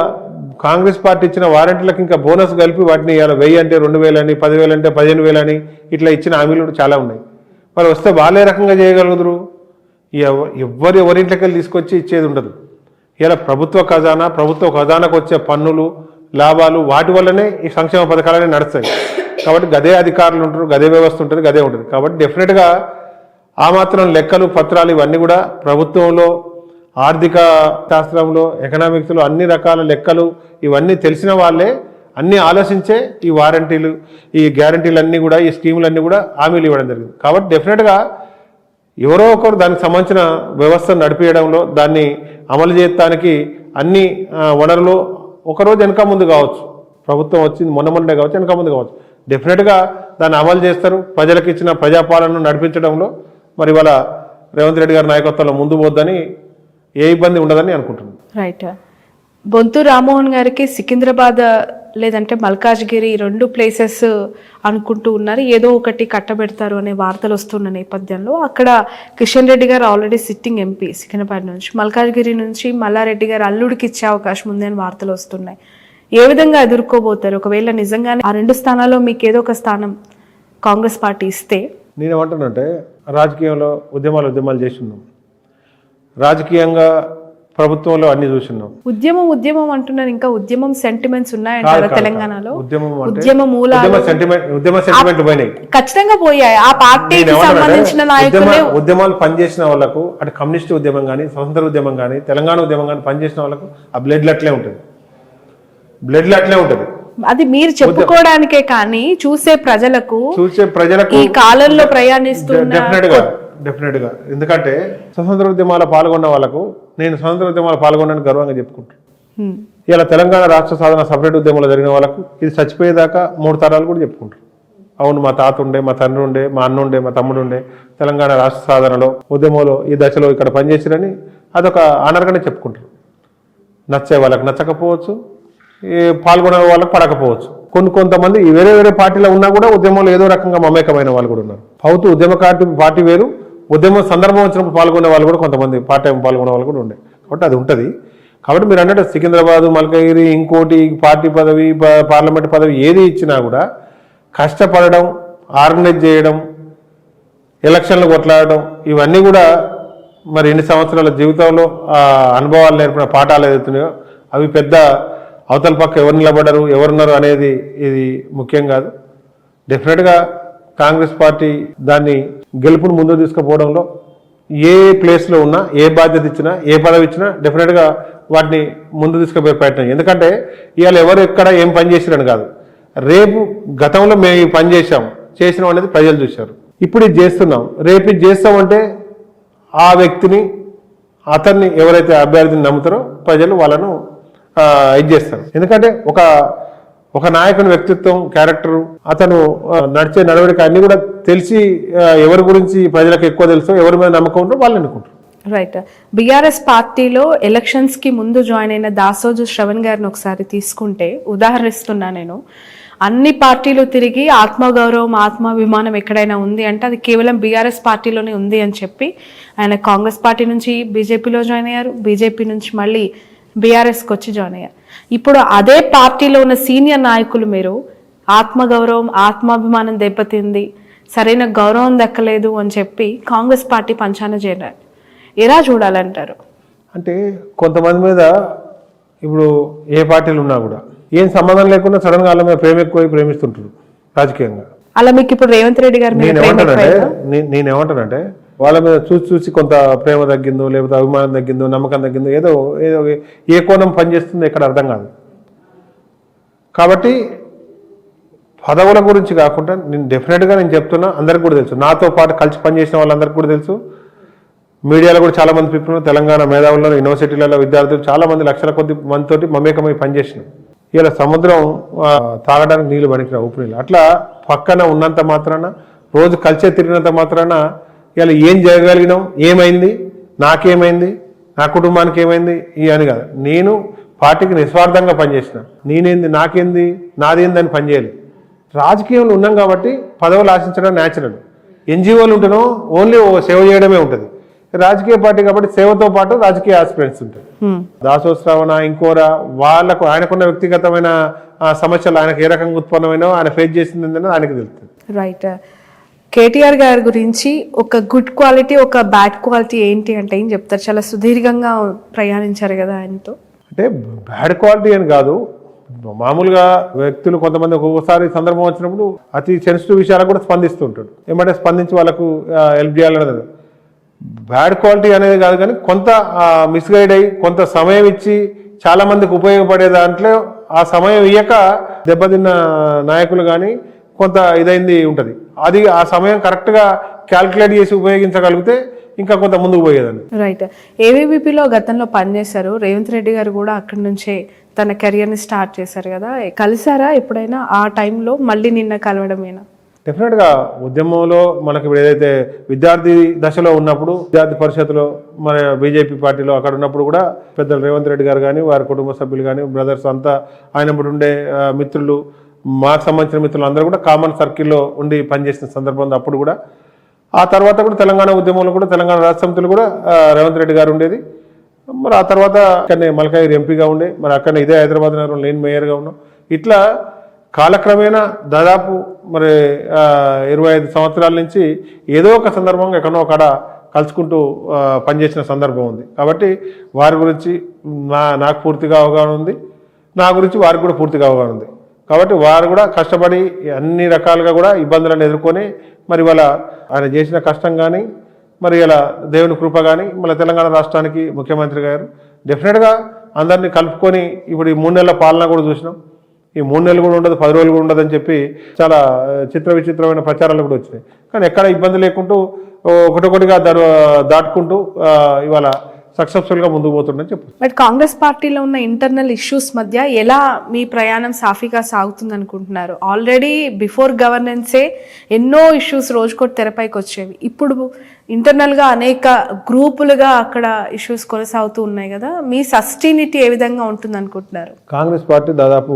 కాంగ్రెస్ పార్టీ ఇచ్చిన వారంటీలకు ఇంకా బోనస్ కలిపి వాటిని ఇలా 1000 అంటే 2000 అని, 10,000 అంటే 15,000 అని ఇట్లా ఇచ్చిన హామీలు కూడా చాలా ఉన్నాయి. మరి వస్తే వాళ్ళే రకంగా చేయగలుగుతారు. ఎవరింట్లోకి వెళ్ళి తీసుకొచ్చి ఇచ్చేది ఉండదు. ఇలా ప్రభుత్వ ఖజానాకు వచ్చే పన్నులు లాభాలు వాటి వల్లనే ఈ సంక్షేమ పథకాలనే నడుస్తాయి. కాబట్టి గదే అధికారులు ఉంటారు, గదే వ్యవస్థ ఉంటుంది, గదే ఉంటుంది. కాబట్టి డెఫినెట్గా ఆ మాత్రం లెక్కలు పత్రాలు ఇవన్నీ కూడా ప్రభుత్వంలో ఆర్థిక శాస్త్రంలో ఎకనామిక్స్లో అన్ని రకాల లెక్కలు ఇవన్నీ తెలిసిన వాళ్ళే అన్నీ ఆలోచించే ఈ వారంటీలు ఈ గ్యారంటీలు అన్నీ కూడా ఈ స్కీములన్నీ కూడా హామీలు ఇవ్వడం జరిగింది. కాబట్టి డెఫినెట్గా ఎవరో ఒకరు దానికి సంబంధించిన వ్యవస్థను నడిపించడంలో దాన్ని అమలు చేయడానికి అన్ని వనరులు ఒకరోజు వెనక ముందు కావచ్చు, ప్రభుత్వం వచ్చింది మొన్నే కావచ్చు, వెనక ముందు కావచ్చు, డెఫినెట్గా దాన్ని అమలు చేస్తారు. ప్రజలకు ఇచ్చిన ప్రజాపాలనను నడిపించడంలో మరి వాళ్ళ రేవంత్ రెడ్డి గారి నాయకత్వంలో ముందు పోద్దని ఏ ఇబ్బంది ఉండదని అనుకుంటున్నాను. రైట్. బొంతు రామ్మోహన్ గారికి సికింద్రాబాద్ లేదంటే మల్కాజ్గిరి 2 ప్లేసెస్ అనుకుంటూ ఉన్నారు. ఏదో ఒకటి కట్టబెడతారు అనే వార్తలు వస్తున్న నేపథ్యంలో అక్కడ కిషన్ రెడ్డి గారు ఆల్రెడీ సిట్టింగ్ ఎంపీ సికింద్రాబాద్ నుంచి, మల్కాజ్గిరి నుంచి మల్లారెడ్డి గారు అల్లుడికి ఇచ్చే అవకాశం ఉంది అని వార్తలు వస్తున్నాయి. ఏ విధంగా ఎదుర్కోబోతారు ఒకవేళ నిజంగానే ఆ 2 స్థానాల్లో మీకు ఏదో ఒక స్థానం కాంగ్రెస్ పార్టీ ఇస్తే? నేనేమంటానంటే రాజకీయంలో ఉద్యమాలు చేస్తున్నాం, రాజకీయంగా ప్రభుత్వంలో అన్ని చూస్తున్నాం. ఉద్యమం అంటున్నారు, ఇంకా ఉద్యమం సెంటిమెంట్స్ ఉన్నాయంటారా తెలంగాణలో? ఖచ్చితంగా పోయాయి. ఆ పార్టీకి సంబంధించిన నాయకులు ఉద్యమాలు పనిచేసిన వాళ్ళకు అటు కమ్యూనిస్ట్ ఉద్యమం కానీ, స్వతంత్ర ఉద్యమం కానీ, తెలంగాణ ఉద్యమం కానీ పనిచేసిన వాళ్ళకు ఆ బ్లడ్ అట్లే ఉంటుంది. అది మీరు చెప్పుకోవడానికే కానీ చూసే ప్రజలకు ఈ కాలంలో ప్రయాణిస్తున్న డెఫినెట్ గా ఎందుకంటే స్వతంత్ర ఉద్యమాలు పాల్గొన్న వాళ్ళకు నేను స్వతంత్ర ఉద్యమాలు పాల్గొన్నాను గర్వంగా చెప్పుకుంటాను. ఇలా తెలంగాణ రాష్ట్ర సాధన సపరేట్ ఉద్యమంలో జరిగిన వాళ్ళకు ఇది చచ్చిపోయేదాకా 3 తరాలు కూడా చెప్పుకుంటారు. అవును, మా తాత ఉండే, మా తండ్రి ఉండే, మా అన్న ఉండే, మా తమ్ముడు ఉండే తెలంగాణ రాష్ట్ర సాధనలో ఉద్యమంలో ఈ దశలో ఇక్కడ పనిచేసిరని అదొక ఆనర్గానే చెప్పుకుంటారు. నచ్చే వాళ్ళకి నచ్చకపోవచ్చు, పాల్గొనే వాళ్ళకి పడకపోవచ్చు. కొంతమంది వేరే పార్టీలో ఉన్నా కూడా ఉద్యమంలో ఏదో రకంగా మమేకమైన వాళ్ళు కూడా ఉన్నారు. అవుతూ ఉద్యమ పార్టీ వేరు, ఉద్యమ సందర్భం వచ్చినప్పుడు పాల్గొనే వాళ్ళు కూడా కొంతమంది పార్ట్ టైం పాల్గొనే వాళ్ళు కూడా ఉండే. కాబట్టి అది ఉంటుంది. కాబట్టి మీరు అన్నట్టు సికింద్రాబాద్, మల్కగిరి, ఇంకోటి పార్టీ పదవి, పార్లమెంట్ పదవి ఏది ఇచ్చినా కూడా కష్టపడడం, ఆర్గనైజ్ చేయడం, ఎలక్షన్లు కొట్లాడడం ఇవన్నీ కూడా మరి ఎన్ని సంవత్సరాల జీవితంలో అనుభవాలు నేర్పిన పాఠాలు ఏదైతున్నాయో అవి పెద్ద అవతల పక్క ఎవరు నిలబడరు ఎవరున్నారు అనేది ఇది ముఖ్యం కాదు. డెఫినెట్గా కాంగ్రెస్ పార్టీ దాన్ని గెలుపును ముందు తీసుకుపోవడంలో ఏ ప్లేస్లో ఉన్నా, ఏ బాధ్యత ఇచ్చినా, ఏ పదవి ఇచ్చినా డెఫినెట్గా వాటిని ముందు తీసుకుపోయే ప్రయత్నం. ఎందుకంటే ఇవాళ ఎవరు ఎక్కడ ఏం పని చేసిరని కాదు, రేపు గతంలో మేము ఈ పని చేసినాం అనేది ప్రజలు చూశారు. ఇప్పుడు ఇది చేస్తున్నాం, రేపు ఇది చేస్తామంటే ఆ వ్యక్తిని అతన్ని ఎవరైతే అభ్యర్థిని నమ్ముతారో ప్రజలు వాళ్ళను ఇది చేస్తారు. ఎందుకంటే ఒక ఒక నాయకుని వ్యక్తిత్వం, క్యారెక్టర్, అతను నడిచే నడవడిక అన్ని కూడా తెలిసి ఎవరి గురించి ప్రజలకు ఎక్కువ తెలుసో, ఎవరి మీద నమ్మకం ఉందో వాళ్ళు ఎన్నుకుంటారు. రైట్. బీఆర్ఎస్ పార్టీలో ఎలక్షన్స్ కి ముందు జాయిన్ అయిన దాసోజు శ్రవణ్ గారిని ఒకసారి తీసుకుంటే, ఉదాహరిస్తున్నా నేను, అన్ని పార్టీలు తిరిగి ఆత్మగౌరవం, ఆత్మాభిమానం ఎక్కడైనా ఉంది అంటే అది కేవలం బీఆర్ఎస్ పార్టీలోనే ఉంది అని చెప్పి ఆయన కాంగ్రెస్ పార్టీ నుంచి బీజేపీలో జాయిన్ అయ్యారు, బీజేపీ నుంచి మళ్ళీ బీఆర్ఎస్కి వచ్చి జాయిన్ అయ్యారు. ఇప్పుడు అదే పార్టీలో ఉన్న సీనియర్ నాయకులు మీరు ఆత్మగౌరవం, ఆత్మాభిమానం దెబ్బతింది, సరైన గౌరవం దక్కలేదు అని చెప్పి కాంగ్రెస్ పార్టీ పంచాన చేరారు. ఎలా చూడాలంటారు? అంటే కొంతమంది మీద ఇప్పుడు ఏ పార్టీలు ఉన్నా కూడా ఏం సంబంధం లేకుండా సడన్ గా వాళ్ళ మీద ప్రేమ ఎక్కువ ప్రేమిస్తుంటారు రాజకీయంగా. అలా మీకు ఇప్పుడు రేవంత్ రెడ్డి గారు నేనేమంటానంటే వాళ్ళ మీద చూసి చూసి కొంత ప్రేమ తగ్గిందో, లేకపోతే అభిమానం తగ్గిందో, నమ్మకం తగ్గిందో, ఏదో ఏదో ఏ కోణం పనిచేస్తుందో ఇక్కడ అర్థం కాదు. కాబట్టి పదవుల గురించి కాకుండా నేను డెఫినెట్గా నేను చెప్తున్నా, అందరికి కూడా తెలుసు, నాతో పాటు కలిసి పనిచేసిన వాళ్ళందరికీ కూడా తెలుసు. మీడియాలో కూడా చాలా మంది పీపుల్, తెలంగాణ మేధావుల్లో, యూనివర్సిటీలలో విద్యార్థులు చాలా మంది, లక్షల కొద్ది మందితోటి మమేకమై పనిచేసినాం. ఇలా సముద్రం తాగడానికి నీళ్లు పనికిరా, ఉప్పు నీళ్ళు. అట్లా పక్కన ఉన్నంత మాత్రాన, రోజు కలిసే తిరిగినంత మాత్రాన ఇలా ఏం జరగగలిగినాం, ఏమైంది, నాకేమైంది, నా కుటుంబానికి ఏమైంది అని కాదు. నేను పార్టీకి నిస్వార్థంగా పనిచేసిన, నేనేంది, నాకేంది, నాదేందని పనిచేయాలి. రాజకీయంలో ఉన్నాం కాబట్టి పదవులు ఆశించడం న్యాచురల్. ఎన్జిఓలు ఉంటేనో ఓన్లీ సేవ చేయడమే ఉంటుంది. రాజకీయ పార్టీ కాబట్టి సేవతో పాటు రాజకీయ ఆస్పిరెంట్స్ ఉంటాయి. దాసోత్సవన ఇంకోరా వాళ్ళకు ఆయనకున్న వ్యక్తిగతమైన సమస్యలు ఆయనకు ఏ రకంగా ఉత్పన్నమైనా ఆయన ఫేస్ చేసింది ఆయనకు తెలుస్తుంది. రైట్. కేటీఆర్ గారి గురించి ఒక గుడ్ క్వాలిటీ, ఒక బ్యాడ్ క్వాలిటీ ఏంటి అంటే ఏం చెప్తారు? చాలా సుదీర్ఘంగా ప్రయాణించారు కదా ఆయనతో. అంటే బ్యాడ్ క్వాలిటీ అని కాదు, మామూలుగా వ్యక్తులు కొంతమంది ఒక్కొక్కసారి సందర్భం వచ్చినప్పుడు అతి సెన్సిటివ్ విషయాలకు కూడా స్పందిస్తుంటాడు. ఏమంటే స్పందించి వాళ్ళకు హెల్ప్ చేయాలన్నది బ్యాడ్ క్వాలిటీ అనేది కాదు, కానీ కొంత మిస్గైడ్ అయ్యి కొంత సమయం ఇచ్చి చాలా మందికి ఉపయోగపడే దాంట్లో ఆ సమయం ఇయ్యక దెబ్బతిన్న నాయకులు కానీ కొంత ఇదైంది ఉంటుంది. అది ఆ సమయం కరెక్ట్గా క్యాల్కులేట్ చేసి ఉపయోగించగలిగితే ఇంకా కొంత ముందుకు పోయేదండి. రైట్. ఏవీబీపీలో గతంలో పనిచేశారు రేవంత్ రెడ్డి గారు, కూడా అక్కడి నుంచే తన కెరియర్ని స్టార్ట్ చేశారు కదా. కలిసారా ఎప్పుడైనా? ఆ టైంలో మళ్ళీ నిన్న కలవడమేనా? డెఫినెట్గా ఉద్యమంలో మనకి ఇప్పుడు ఏదైతే విద్యార్థి దశలో ఉన్నప్పుడు, విద్యార్థి పరిషత్లో, మన బీజేపీ పార్టీలో అక్కడ ఉన్నప్పుడు కూడా పెద్దలు రేవంత్ రెడ్డి గారు కానీ, వారి కుటుంబ సభ్యులు కానీ, బ్రదర్స్ అంతా, ఆయన ఇప్పుడు ఉండే మిత్రులు, మాకు సంబంధించిన మిత్రులు అందరూ కూడా కామన్ సర్కిల్లో ఉండి పనిచేసిన సందర్భం అప్పుడు కూడా. ఆ తర్వాత కూడా తెలంగాణ ఉద్యమంలో కూడా, తెలంగాణ రాష్ట్ర సమితిలో కూడా రేవంత్ రెడ్డి గారు ఉండేది. మరి ఆ తర్వాత అక్కడనే మల్కాగిరి ఎంపీగా ఉండే, మరి అక్కడనే ఇదే హైదరాబాద్ నగరంలో నేను మేయర్గా ఉన్నాం. ఇట్లా కాలక్రమేణా దాదాపు మరి 25 సంవత్సరాల నుంచి ఏదో ఒక సందర్భంగా ఎక్కడో ఒకడ కలుసుకుంటూ పనిచేసిన సందర్భం ఉంది. కాబట్టి వారి గురించి నాకు పూర్తిగా అవగాహన ఉంది, నా గురించి వారికి కూడా పూర్తిగా అవగాహన ఉంది. కాబట్టి వారు కూడా కష్టపడి అన్ని రకాలుగా కూడా ఇబ్బందులను ఎదుర్కొని మరి వాళ్ళ ఆయన చేసిన కష్టం కానీ, మరి ఇలా దేవుని కృప కానీ, మన తెలంగాణ రాష్ట్రానికి ముఖ్యమంత్రి గారు డెఫినెట్గా అందరినీ కలుపుకొని ఇప్పుడు ఈ 3 నెలల పాలన కూడా చూసినాం. ఈ 3 నెలలు కూడా ఉండదు, 10 రోజులు కూడా ఉండదు అని చెప్పి చాలా చిత్ర విచిత్రమైన ప్రచారాలు కూడా వచ్చినాయి. కానీ ఎక్కడ ఇబ్బంది లేకుంటూ ఒకటొకటిగా దాటుకుంటూ ఇవాళ సక్సెస్ఫుల్గా ముందుకు పోతుందని చెప్పు. బట్ కాంగ్రెస్ పార్టీలో ఉన్న ఇంటర్నల్ ఇష్యూస్ మధ్య ఎలా మీ ప్రయాణం సాఫీగా సాగుతుంది అనుకుంటున్నారు? ఆల్రెడీ బిఫోర్ గవర్నెన్సే ఎన్నో ఇష్యూస్ రోజుకోటి తెరపైకి వచ్చేవి. ఇప్పుడు ఇంటర్నల్గా అనేక గ్రూపులుగా అక్కడ ఇష్యూస్ కొనసాగుతూ ఉన్నాయి కదా. మీ సస్టైనిటీ ఏ విధంగా ఉంటుంది అనుకుంటున్నారు? కాంగ్రెస్ పార్టీ దాదాపు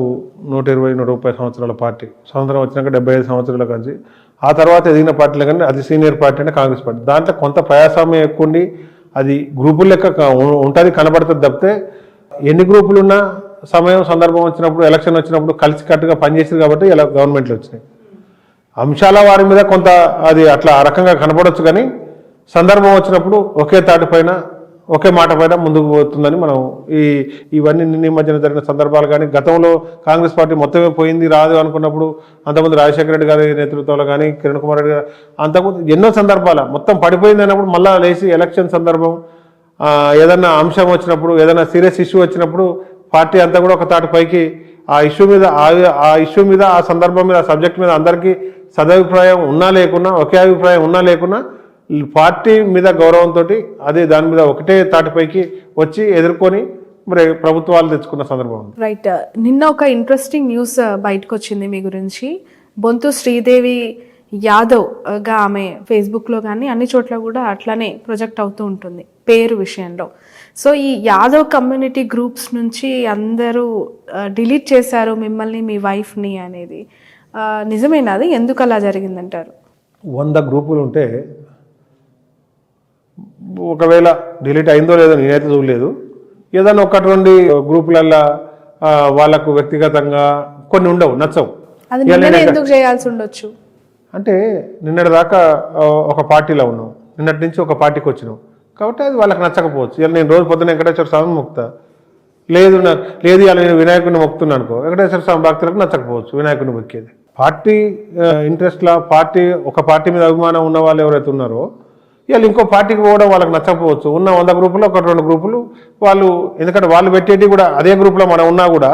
120-130 సంవత్సరాల పార్టీ. స్వతంత్రం వచ్చినాక 75 సంవత్సరాల నుంచి ఆ తర్వాత ఎదిగిన పార్టీలు కానీ అది సీనియర్ పార్టీ అంటే కాంగ్రెస్ పార్టీ. దాంట్లో కొంత ప్రయాసమయం ఎక్కువ ఉండి అది గ్రూపుల లెక్క ఉంటుంది, కనబడుతుంది తప్పితే ఎన్ని గ్రూపులు ఉన్నా సమయం సందర్భం వచ్చినప్పుడు, ఎలక్షన్ వచ్చినప్పుడు కలిసి కట్టుగా పనిచేసింది కాబట్టి ఇలా గవర్నమెంట్లు వచ్చినాయి. అంశాల వారి మీద కొంత అది అట్లా ఆ రకంగా కనపడవచ్చు, కానీ సందర్భం వచ్చినప్పుడు ఒకే తాటిపైన ఒకే మాట పైన ముందుకు పోతుందని మనం ఇవన్నీ నిన్న మధ్యన జరిగిన సందర్భాలు కానీ, గతంలో కాంగ్రెస్ పార్టీ మొత్తమే పోయింది రాదు అనుకున్నప్పుడు అంతకుముందు రాజశేఖర రెడ్డి గారి నేతృత్వంలో కానీ, కిరణ్ కుమార్ రెడ్డి గారు అంతకుముందు ఎన్నో సందర్భాల మొత్తం పడిపోయింది అన్నప్పుడు మళ్ళా లేచి ఎలక్షన్ సందర్భం ఏదన్నా అంశం వచ్చినప్పుడు, ఏదైనా సీరియస్ ఇష్యూ వచ్చినప్పుడు పార్టీ అంతా కూడా ఒక తాటిపైకి ఆ ఇష్యూ మీద ఆ సందర్భం మీద ఆ సబ్జెక్ట్ మీద అందరికీ సదభిప్రాయం ఉన్నా లేకున్నా, ఒకే అభిప్రాయం ఉన్నా లేకున్నా పార్టీ మీద గౌరవంతో అదే దాని మీద ఒకటే తాటిపైకి వచ్చి ఎదుర్కొని మరి ప్రభుత్వాలు తెచ్చుకున్న సందర్భం ఉంది. రైట్. నిన్న ఒక ఇంట్రెస్టింగ్ న్యూస్ బయటకు వచ్చింది మీ గురించి. బొంతు శ్రీదేవి యాదవ్ గా ఆమె ఫేస్బుక్లో కానీ అన్ని చోట్ల కూడా అట్లానే ప్రొజెక్ట్ అవుతూ ఉంటుంది పేరు విషయంలో. సో ఈ యాదవ్ కమ్యూనిటీ గ్రూప్స్ నుంచి అందరూ డిలీట్ చేశారు మిమ్మల్ని, మీ వైఫ్ని అనేది నిజమేనా? అది ఎందుకు అలా జరిగిందంటారు? 100 గ్రూపులు ఉంటే ఒకవేళ డిలీట్ అయిందో లేదో నేనైతే చూడలేదు. ఏదైనా 1-2 గ్రూపులల్లో వాళ్ళకు వ్యక్తిగతంగా కొన్ని ఉండవు, నచ్చవు. అది నిన్ననే ఎందుకు చేయాల్సి ఉండొచ్చు అంటే నిన్నటి దాకా ఒక పార్టీలో ఉన్నాం, నిన్నటి నుంచి ఒక పార్టీకి వచ్చినాం కాబట్టి అది వాళ్ళకి నచ్చకపోవచ్చు. ఇలా నేను రోజు పొద్దున వెంకటేశ్వర స్వామిని మొక్కుతా, లేదు ఇలా నేను వినాయకుడిని మొక్కుతున్నాను అనుకో, వెంకటేశ్వర స్వామి భక్తులకు నచ్చకపోవచ్చు వినాయకుడిని మొక్కేది. పార్టీ ఇంట్రెస్ట్లా ఒక పార్టీ మీద అభిమానం ఉన్న వాళ్ళు ఎవరైతే ఉన్నారో ఇవాళ ఇంకో పార్టీకి పోవడం వాళ్ళకి నచ్చకపోవచ్చు. ఉన్న 100 గ్రూపులు 1-2 గ్రూపులు వాళ్ళు, ఎందుకంటే వాళ్ళు పెట్టేటి కూడా అదే గ్రూప్లో మనం ఉన్నా కూడా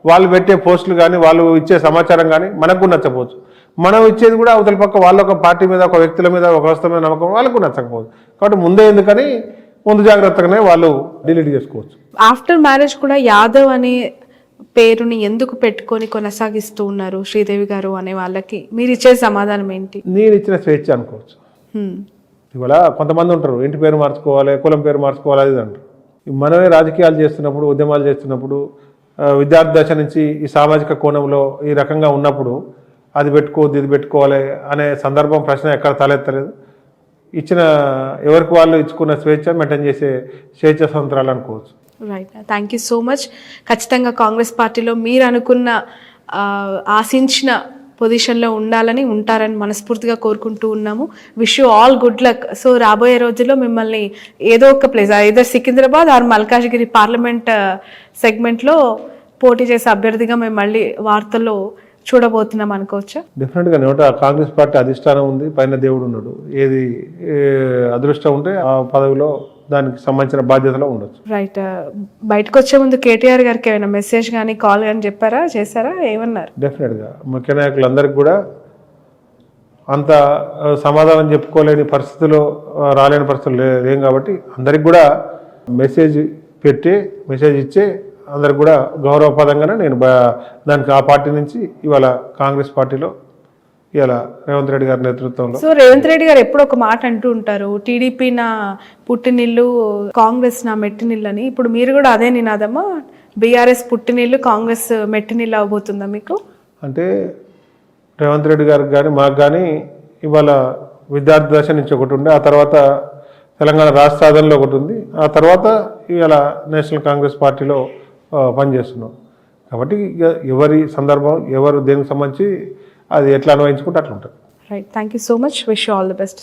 వాళ్ళు పెట్టే పోస్టులు కానీ వాళ్ళు ఇచ్చే సమాచారం కానీ మనకు కూడా నచ్చకపోవచ్చు. మనం ఇచ్చేది కూడా అవతల పక్క వాళ్ళ ఒక పార్టీ మీద, ఒక వ్యక్తుల మీద, ఒక వ్యవస్థ మీద నమ్మకం వాళ్ళకు నచ్చకపోవచ్చు. కాబట్టి ముందు జాగ్రత్తగానే వాళ్ళు డిలీట్ చేసుకోవచ్చు. ఆఫ్టర్ మ్యారేజ్ కూడా యాదవ్ అనే పేరుని ఎందుకు పెట్టుకొని కొనసాగిస్తూ ఉన్నారు శ్రీదేవి గారు అనే వాళ్ళకి మీరు ఇచ్చే సమాధానం ఏంటి? నేను ఇచ్చిన స్వేచ్ఛ అనుకోవచ్చు. ఇవాళ కొంతమంది ఉంటారు ఇంటి పేరు మార్చుకోవాలి, కులం పేరు మార్చుకోవాలి అది అంటారు. మనమే రాజకీయాలు చేస్తున్నప్పుడు, ఉద్యమాలు చేస్తున్నప్పుడు, విద్యార్థి దశ నుంచి ఈ సామాజిక కోణంలో ఈ రకంగా ఉన్నప్పుడు అది పెట్టుకోవద్దు ఇది పెట్టుకోవాలి అనే సందర్భం ప్రశ్న ఎక్కడ తలెత్తలేదు. ఎవరికి వాళ్ళు ఇచ్చుకున్న స్వేచ్ఛ మెయింటైన్ చేసే స్వేచ్ఛ స్వతంత్రాలు అనుకోవచ్చు. Right. Thank you so much. ఖచ్చితంగా కాంగ్రెస్ పార్టీలో మీరు అనుకున్న ఆశించిన పొజిషన్లో ఉంటారని మనస్ఫూర్తిగా కోరుకుంటూ ఉన్నాము. Wish you all good luck. So రాబోయే రోజుల్లో మిమ్మల్ని ఏదో ఒక place either Secunderabad or Malkajgiri parliament సెగ్మెంట్లో పోటీ చేసే అభ్యర్థిగా మేము మళ్ళీ వార్తల్లో చూడబోతున్నాం అనుకోవచ్చా? డెఫినెట్గా కాంగ్రెస్ పార్టీ అధిష్టానం ఉంది, పైన దేవుడు ఉన్నాడు. ఏది అదృష్టం ఉంటే ఆ పదవిలో దానికి సంబంధించిన బాధ్యతలో ఉండొచ్చు. రైట్. బయటకు వచ్చే ముందు కేటీఆర్ గారికి ఏమైనా మెసేజ్ కానీ కాల్ కానీ చేశారా? ఏమన్నారు? డెఫినెట్గా ముఖ్య నాయకులందరికీ కూడా అంత సమాధానం చెప్పుకోలేని పరిస్థితుల్లో రాలేని పరిస్థితులు లేం కాబట్టి అందరికి కూడా మెసేజ్ ఇచ్చే అందరికి కూడా గౌరవపదంగానే నేను దానికి ఆ పార్టీ నుంచి ఇవాళ కాంగ్రెస్ పార్టీలో ఇవాళ రేవంత్ రెడ్డి గారి నేతృత్వంలో. సో రేవంత్ రెడ్డి గారు ఎప్పుడు ఒక మాట అంటూ ఉంటారు, టీడీపీ నా పుట్టినిల్లు, కాంగ్రెస్ నా మెట్టినిల్లు అని. ఇప్పుడు మీరు కూడా అదే నినాదమ్మా, బీఆర్ఎస్ పుట్టినిల్లు, కాంగ్రెస్ మెట్టినిల్లు అవబోతుందా మీకు? అంటే రేవంత్ రెడ్డి గారికి కానీ మాకు కానీ ఇవాళ విద్యార్థి దశ నుంచి ఒకటి ఉండే, ఆ తర్వాత తెలంగాణ రాష్ట్ర సాధనలో ఒకటి ఉంది, ఆ తర్వాత ఇవాళ నేషనల్ కాంగ్రెస్ పార్టీలో పనిచేస్తున్నాం. కాబట్టి ఎవరి సందర్భం ఎవరు దేనికి సంబంధించి అది ఎట్లా అన్వయించుకుంటే అట్లా ఉంటుంది. Right. Thank you so much. Wish you all the best.